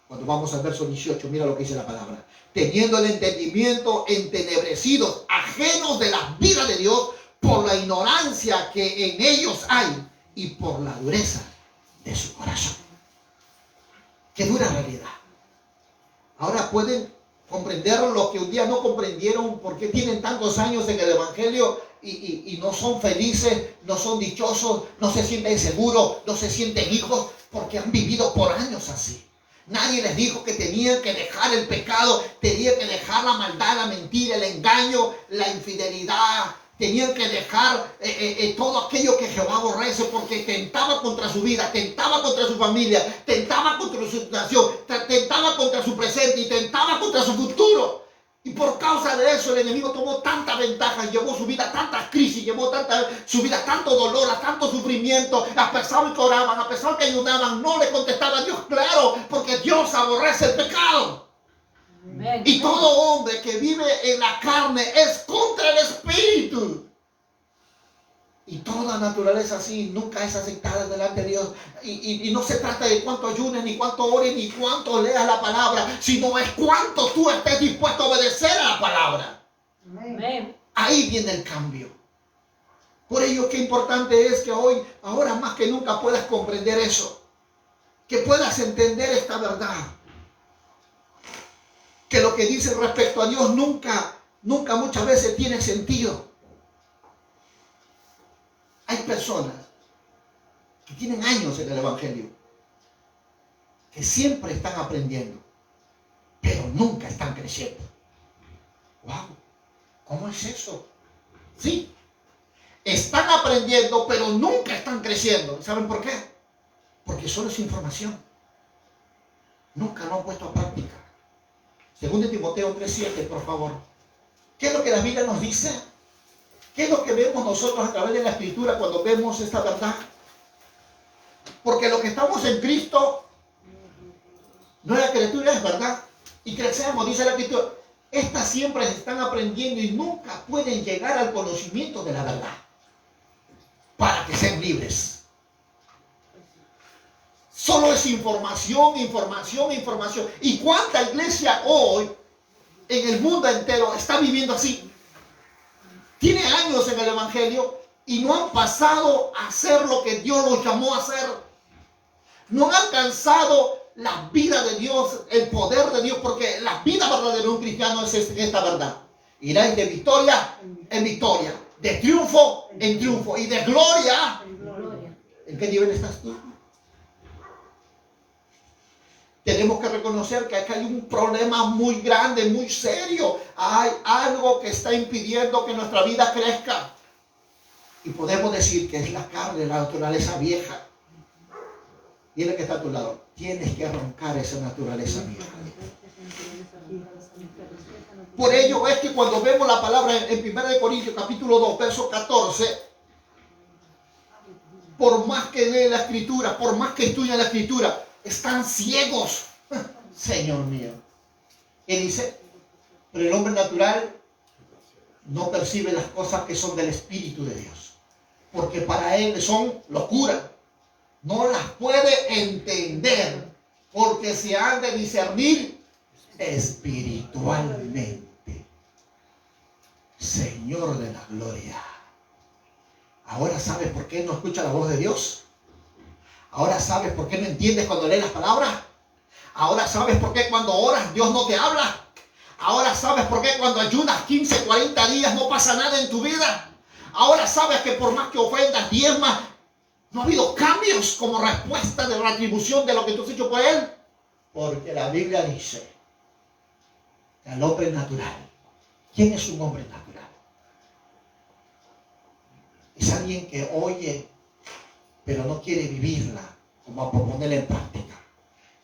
D: Cuando vamos al verso 18, mira lo que dice la palabra. Teniendo el entendimiento entenebrecidos, ajenos de la vida de Dios, por la ignorancia que en ellos hay y por la dureza de su corazón. Qué dura realidad. Ahora pueden comprender lo que un día no comprendieron, porque tienen tantos años en el Evangelio y no son felices, no son dichosos, no se sienten seguros, no se sienten hijos, porque han vivido por años así. Nadie les dijo que tenían que dejar el pecado, tenían que dejar la maldad, la mentira, el engaño, la infidelidad. Tenían que dejar todo aquello que Jehová aborrece, porque tentaba contra su vida, tentaba contra su familia, tentaba contra su nación, tentaba contra su presente y tentaba contra su futuro. Y por causa de eso el enemigo tomó tanta ventaja, llevó su vida a tantas crisis, llevó su vida a tanto dolor, a tanto sufrimiento. A pesar que oraban, a pesar que ayudaban, no le contestaba a Dios, claro, porque Dios aborrece el pecado.
B: Amén.
D: Y todo hombre que vive en la carne es contra el espíritu. Y toda naturaleza así nunca es aceptada delante de Dios. Y no se trata de cuánto ayunes, ni cuánto ores, ni cuánto leas la palabra, sino es cuánto tú estés dispuesto a obedecer a la palabra.
B: Amén.
D: Ahí viene el cambio. Por ello, qué importante es que hoy, ahora más que nunca, puedas comprender eso. Que puedas entender esta verdad. Que lo que dice respecto a Dios nunca muchas veces tiene sentido. Hay personas que tienen años en el Evangelio, que siempre están aprendiendo, pero nunca están creciendo. ¡Wow! ¿Cómo es eso? Sí, están aprendiendo, pero nunca están creciendo. ¿Saben por qué? Porque solo es información. Nunca lo han puesto a práctica. Según de Timoteo 3:7, por favor. ¿Qué es lo que la Biblia nos dice? ¿Qué es lo que vemos nosotros a través de la Escritura cuando vemos esta verdad? Porque lo que estamos en Cristo, nueva criatura es verdad. Y crecemos, dice la Escritura. Estas siempre se están aprendiendo y nunca pueden llegar al conocimiento de la verdad. Para que sean libres. Solo es información, información, información. ¿Y cuánta iglesia hoy en el mundo entero está viviendo así? Tiene años en el Evangelio y no han pasado a hacer lo que Dios los llamó a hacer. No han alcanzado la vida de Dios, el poder de Dios, porque la vida verdadera de un cristiano es esta verdad. Irá de victoria en victoria, de triunfo en triunfo y de gloria. ¿En qué nivel estás tú? Tenemos que reconocer que acá hay un problema muy grande, muy serio. Hay algo que está impidiendo que nuestra vida crezca. Y podemos decir que es la carne, la naturaleza vieja. Dile que está a tu lado. Tienes que arrancar esa naturaleza vieja. Por ello es que cuando vemos la palabra en 1 Corintios capítulo 2, verso 14, por más que leen la Escritura, por más que estudian la Escritura, están ciegos. Señor mío. Y dice, pero el hombre natural no percibe las cosas que son del Espíritu de Dios, porque para él son locura. No las puede entender, porque se han de discernir espiritualmente. Señor de la gloria. Ahora sabes por qué no escucha la voz de Dios. Ahora sabes por qué no entiendes cuando lees las palabras. Ahora sabes por qué cuando oras Dios no te habla. Ahora sabes por qué cuando ayunas 15, 40 días no pasa nada en tu vida. Ahora sabes que por más que ofendas, diezmas, no ha habido cambios como respuesta de retribución de lo que tú has hecho por él. Porque la Biblia dice que al hombre natural, ¿quién es un hombre natural? Es alguien que oye, pero no quiere vivirla, como a ponerla en práctica.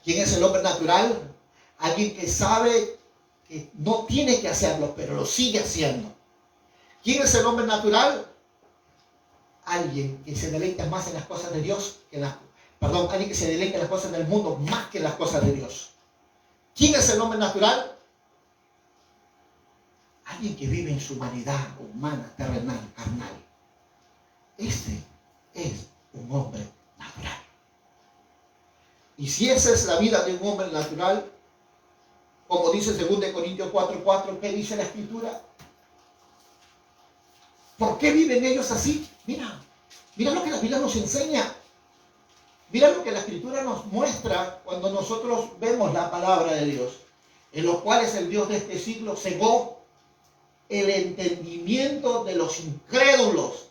D: ¿Quién es el hombre natural? Alguien que sabe que no tiene que hacerlo, pero lo sigue haciendo. ¿Quién es el hombre natural? Alguien que se deleita más en las cosas de Dios que alguien que se deleita en las cosas del mundo más que en las cosas de Dios. ¿Quién es el hombre natural? Alguien que vive en su humanidad humana, terrenal, carnal. Ese es un hombre natural. Y si esa es la vida de un hombre natural, como dice 2 Corintios 4:4, ¿qué dice la Escritura? ¿Por qué viven ellos así? Mira lo que la Biblia nos enseña. Mira lo que la Escritura nos muestra cuando nosotros vemos la palabra de Dios, en los cuales el Dios de este siglo cegó el entendimiento de los incrédulos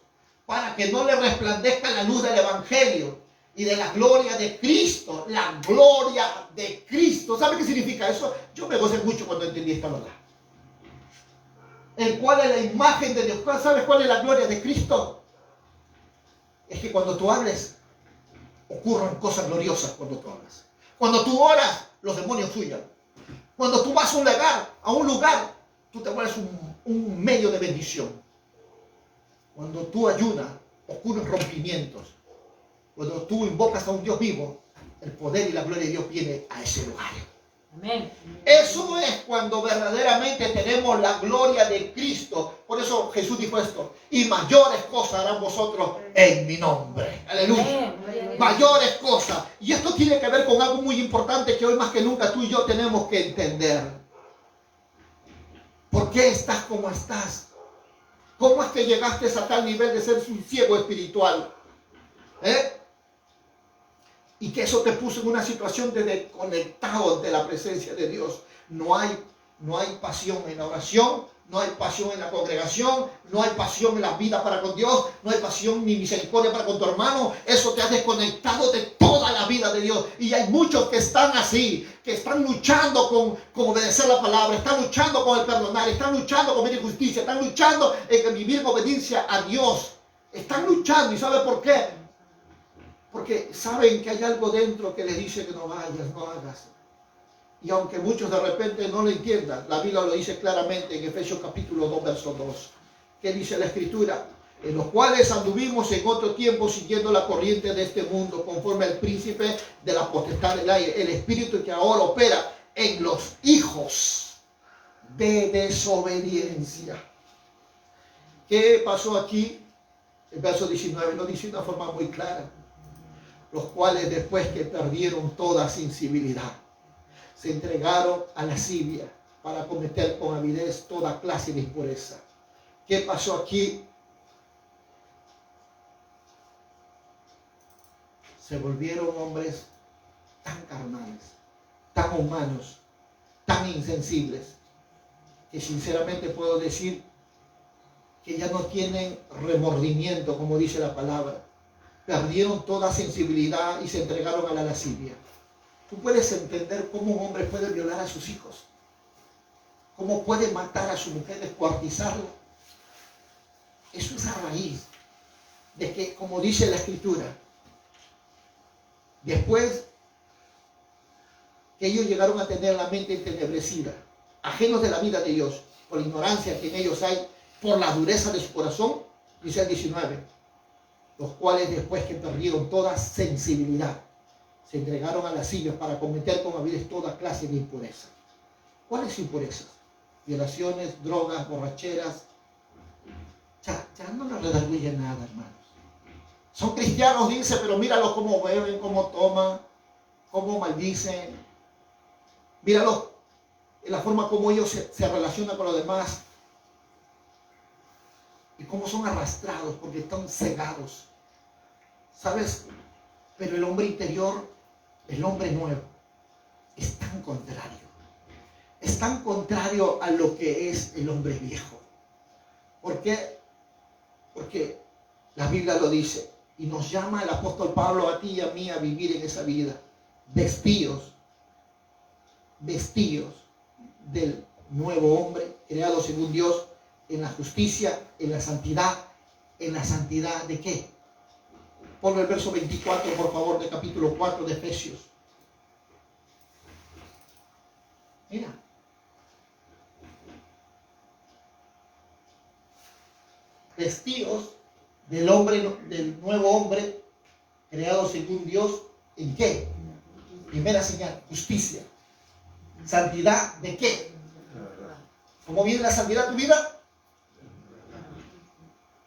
D: para que no le resplandezca la luz del Evangelio y de la gloria de Cristo. La gloria de Cristo. ¿Sabe qué significa eso? Yo me gocé mucho cuando entendí esta verdad. El cual es la imagen de Dios. ¿Sabes cuál es la gloria de Cristo? Es que cuando tú hables, ocurran cosas gloriosas cuando tú hablas. Cuando tú oras, los demonios huyan. Cuando tú vas a un lugar, tú te vuelves un medio de bendición. Cuando tú ayunas, ocurren rompimientos. Cuando tú invocas a un Dios vivo, el poder y la gloria de Dios viene a ese lugar.
B: Amén.
D: Eso es cuando verdaderamente tenemos la gloria de Cristo. Por eso Jesús dijo esto: y mayores cosas harán vosotros en mi nombre. Aleluya.
B: Amén.
D: Mayores cosas. Y esto tiene que ver con algo muy importante que hoy más que nunca tú y yo tenemos que entender. ¿Por qué estás como estás? ¿Cómo es que llegaste a tal nivel de ser un ciego espiritual? Y que eso te puso en una situación de desconectado de la presencia de Dios. No hay pasión en la oración, no hay pasión en la congregación, no hay pasión en la vida para con Dios, no hay pasión ni misericordia para con tu hermano. Eso te ha desconectado de toda la vida de Dios. Y hay muchos que están así, que están luchando con obedecer la palabra, están luchando con el perdonar, están luchando con vivir justicia, están luchando en vivir en obediencia a Dios. Están luchando. ¿Y sabe por qué? Porque saben que hay algo dentro que les dice que no vayas, no hagas. Y aunque muchos de repente no lo entiendan, la Biblia lo dice claramente en Efesios capítulo 2, verso 2. ¿Qué dice la Escritura? En los cuales anduvimos en otro tiempo siguiendo la corriente de este mundo, conforme al príncipe de la potestad del aire, el espíritu que ahora opera en los hijos de desobediencia. ¿Qué pasó aquí? El verso 19 lo dice de una forma muy clara. Los cuales después que perdieron toda sensibilidad, se entregaron a la lascivia para cometer con avidez toda clase de impureza. ¿Qué pasó aquí? Se volvieron hombres tan carnales, tan humanos, tan insensibles, que sinceramente puedo decir que ya no tienen remordimiento, como dice la palabra. Perdieron toda sensibilidad y se entregaron a la lascivia. Tú puedes entender cómo un hombre puede violar a sus hijos, cómo puede matar a su mujer, descuartizarla. Eso es a raíz de que, como dice la Escritura, después que ellos llegaron a tener la mente entenebrecida, ajenos de la vida de Dios, por la ignorancia que en ellos hay, por la dureza de su corazón, dice el 19, los cuales después que perdieron toda sensibilidad, se entregaron a lascivios para cometer con avidez toda clase de impureza. ¿Cuáles impurezas? Violaciones, drogas, borracheras, ya no le redarguye nada, hermanos. Son cristianos, dice, pero míralos cómo beben, cómo toman, cómo maldicen. Míralos en la forma como ellos se relacionan con los demás. Y cómo son arrastrados porque están cegados. ¿Sabes? Pero el hombre interior, el hombre nuevo, es tan contrario. Es tan contrario a lo que es el hombre viejo. ¿Por qué? Porque la Biblia lo dice. Y nos llama el apóstol Pablo a ti y a mí a vivir en esa vida. Vestidos del nuevo hombre, creado según Dios, en la justicia, en la santidad. ¿En la santidad de qué? Ponle el verso 24, por favor, del capítulo 4 de Efesios. Mira. Vestidos del nuevo hombre, creado según Dios, ¿en qué? Primera señal, justicia. ¿Santidad de qué? ¿Cómo viene la santidad a tu vida?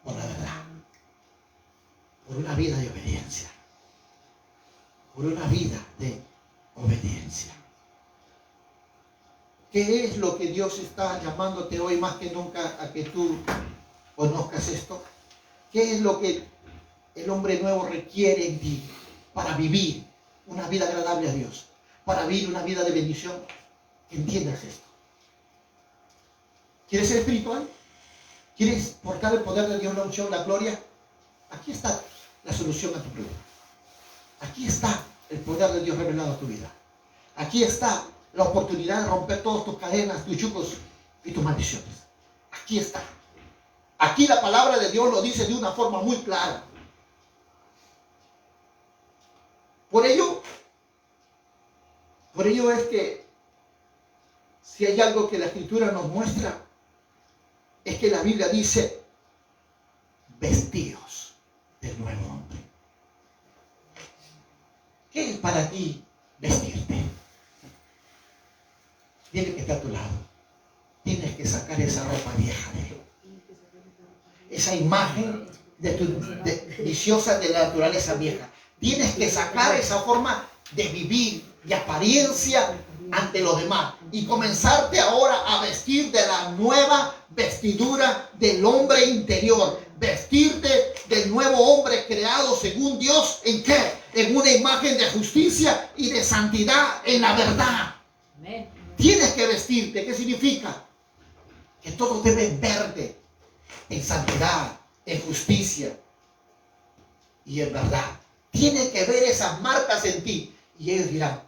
D: Por la verdad. Por una vida de obediencia. Por una vida de obediencia. ¿Qué es lo que Dios está llamándote hoy más que nunca a que tú conozcas esto? ¿Qué es lo que el hombre nuevo requiere en ti para vivir una vida agradable a Dios? Para vivir una vida de bendición. ¿Entiendas esto? ¿Quieres ser espiritual? ¿Quieres portar el poder de Dios, la unción, la gloria? Aquí está la solución a tu problema. Aquí está el poder de Dios revelado a tu vida. Aquí está la oportunidad de romper todas tus cadenas, tus yucos y tus maldiciones. Aquí está. Aquí la palabra de Dios lo dice de una forma muy clara. Por ello es que si hay algo que la Escritura nos muestra, es que la Biblia dice, vestidos del nuevo hombre. ¿Qué es para ti vestirte? Dile que está a tu lado. Tienes que sacar esa ropa vieja de él. Esa imagen viciosa de la naturaleza vieja. Tienes que sacar esa forma de vivir, de apariencia ante los demás y comenzarte ahora a vestir de la nueva vestidura del hombre interior. Vestirte del nuevo hombre creado según Dios. ¿En qué? En una imagen de justicia y de santidad en la verdad.
B: Amén.
D: Tienes que vestirte. ¿Qué significa? Que todos deben verte en santidad, en justicia y en verdad. Tienes que ver esas marcas en ti y ellos dirán,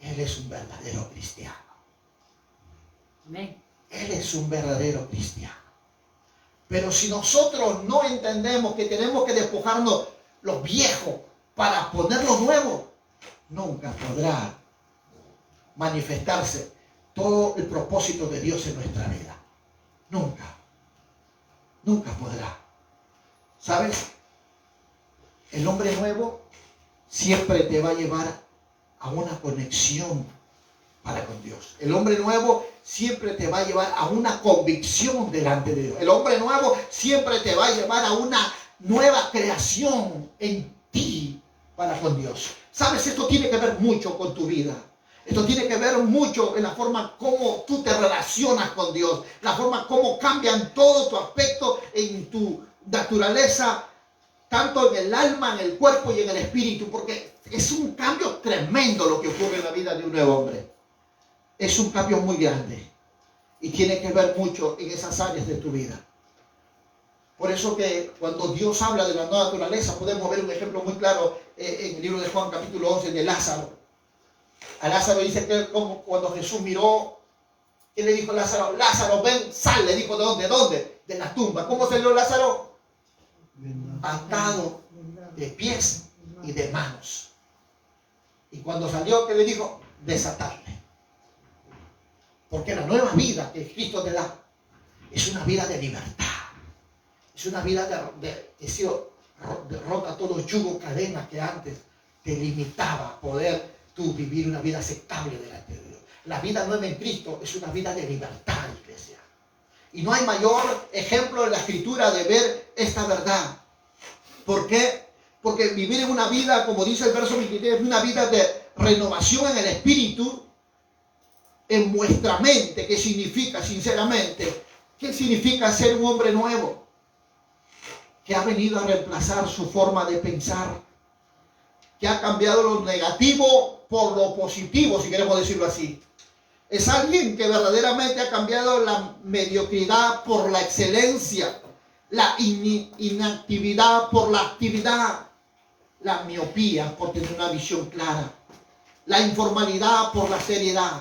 D: él es un verdadero cristiano.
B: Amén.
D: Él es un verdadero cristiano. Pero si nosotros no entendemos que tenemos que despojarnos lo viejo para poner lo nuevo, nunca podrá manifestarse todo el propósito de Dios en nuestra vida. Nunca. Nunca podrá. ¿Sabes? El hombre nuevo siempre te va a llevar a una conexión para con Dios. El hombre nuevo siempre te va a llevar a una convicción delante de Dios. El hombre nuevo siempre te va a llevar a una nueva creación en ti para con Dios. ¿Sabes? Esto tiene que ver mucho con tu vida. Esto tiene que ver mucho en la forma como tú te relacionas con Dios. La forma como cambian todo tu aspecto en tu naturaleza, tanto en el alma, en el cuerpo y en el espíritu, porque es un cambio tremendo lo que ocurre en la vida de un nuevo hombre. Es un cambio muy grande y tiene que ver mucho en esas áreas de tu vida. Por eso que cuando Dios habla de la nueva naturaleza, podemos ver un ejemplo muy claro en el libro de Juan capítulo 11 de Lázaro. A Lázaro dice que como cuando Jesús miró, ¿qué le dijo a Lázaro? Lázaro, ven, sal, le dijo, ¿de dónde? ¿De dónde? De la tumba. ¿Cómo salió Lázaro? Atado de pies y de manos. Y cuando salió, ¿qué le dijo? Desatarle. Porque la nueva vida que Cristo te da es una vida de libertad. Es una vida que se rota todo yugo, cadenas que antes te limitaba a poder tú vivir una vida aceptable delante de Dios. La vida nueva en Cristo es una vida de libertad, iglesia. Y no hay mayor ejemplo en la Escritura de ver esta verdad. ¿Por qué? Porque vivir en una vida, como dice el verso 23, es una vida de renovación en el espíritu, en vuestra mente. ¿Qué significa, sinceramente? ¿Qué significa ser un hombre nuevo? Que ha venido a reemplazar su forma de pensar, que ha cambiado lo negativo por lo positivo, si queremos decirlo así. Es alguien que verdaderamente ha cambiado la mediocridad por la excelencia, la inactividad por la actividad, la miopía por tener una visión clara, la informalidad por la seriedad,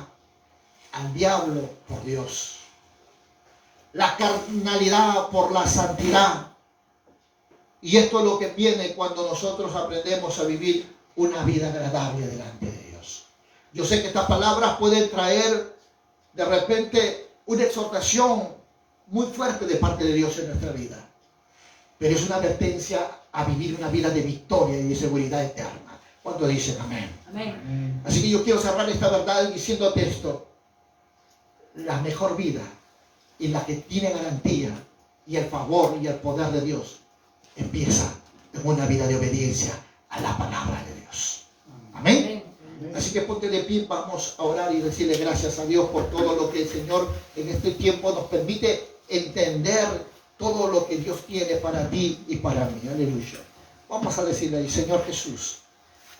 D: al diablo por Dios, la carnalidad por la santidad. Y esto es lo que viene cuando nosotros aprendemos a vivir una vida agradable delante de Dios. Yo sé que estas palabras pueden traer de repente una exhortación muy fuerte de parte de Dios en nuestra vida, pero es una advertencia a vivir una vida de victoria y de seguridad eterna. ¿Cuántos dicen amén?
B: Amén.
D: Así que yo quiero cerrar esta verdad diciéndote esto: la mejor vida y la que tiene garantía y el favor y el poder de Dios empieza en una vida de obediencia a la palabra de Dios. Amén. Así que ponte de pie, vamos a orar y decirle gracias a Dios por todo lo que el Señor en este tiempo nos permite entender, todo lo que Dios tiene para ti y para mí. Aleluya. Vamos a decirle, Señor Jesús,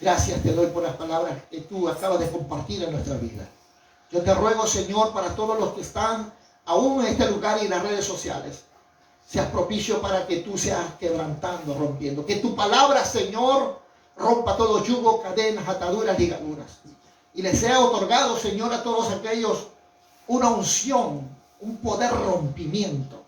D: gracias te doy por las palabras que tú acabas de compartir en nuestra vida. Yo te ruego, Señor, para todos los que están aún en este lugar y en las redes sociales, seas propicio para que tú seas quebrantando, rompiendo. Que tu palabra, Señor, rompa todo yugo, cadenas, ataduras, ligaduras. Y les sea otorgado, Señor, a todos aquellos una unción, un poder rompimiento,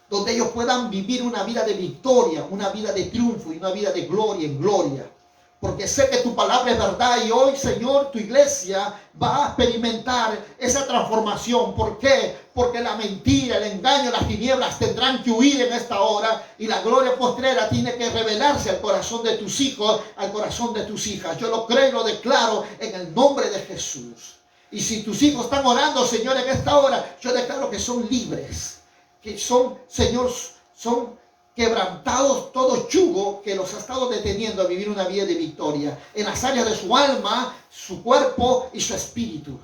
D: donde ellos puedan vivir una vida de victoria, una vida de triunfo y una vida de gloria en gloria. Porque sé que tu palabra es verdad y hoy, Señor, tu iglesia va a experimentar esa transformación. ¿Por qué? Porque la mentira, el engaño, las tinieblas tendrán que huir en esta hora y la gloria postrera tiene que revelarse al corazón de tus hijos, al corazón de tus hijas. Yo lo creo y lo declaro en el nombre de Jesús. Y si tus hijos están orando, Señor, en esta hora, yo declaro que son libres, que son, Señor, son quebrantados todo yugo que los ha estado deteniendo a vivir una vida de victoria en las áreas de su alma, su cuerpo y su espíritu.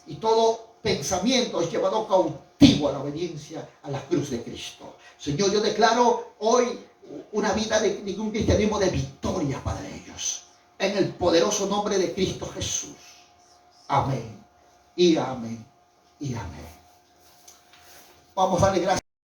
D: Y todo pensamiento es llevado cautivo a la obediencia a la cruz de Cristo. Señor, yo declaro hoy una vida de un cristianismo de victoria para ellos. En el poderoso nombre de Cristo Jesús. Amén. Y amén. Y amén. Vamos a darle gracias.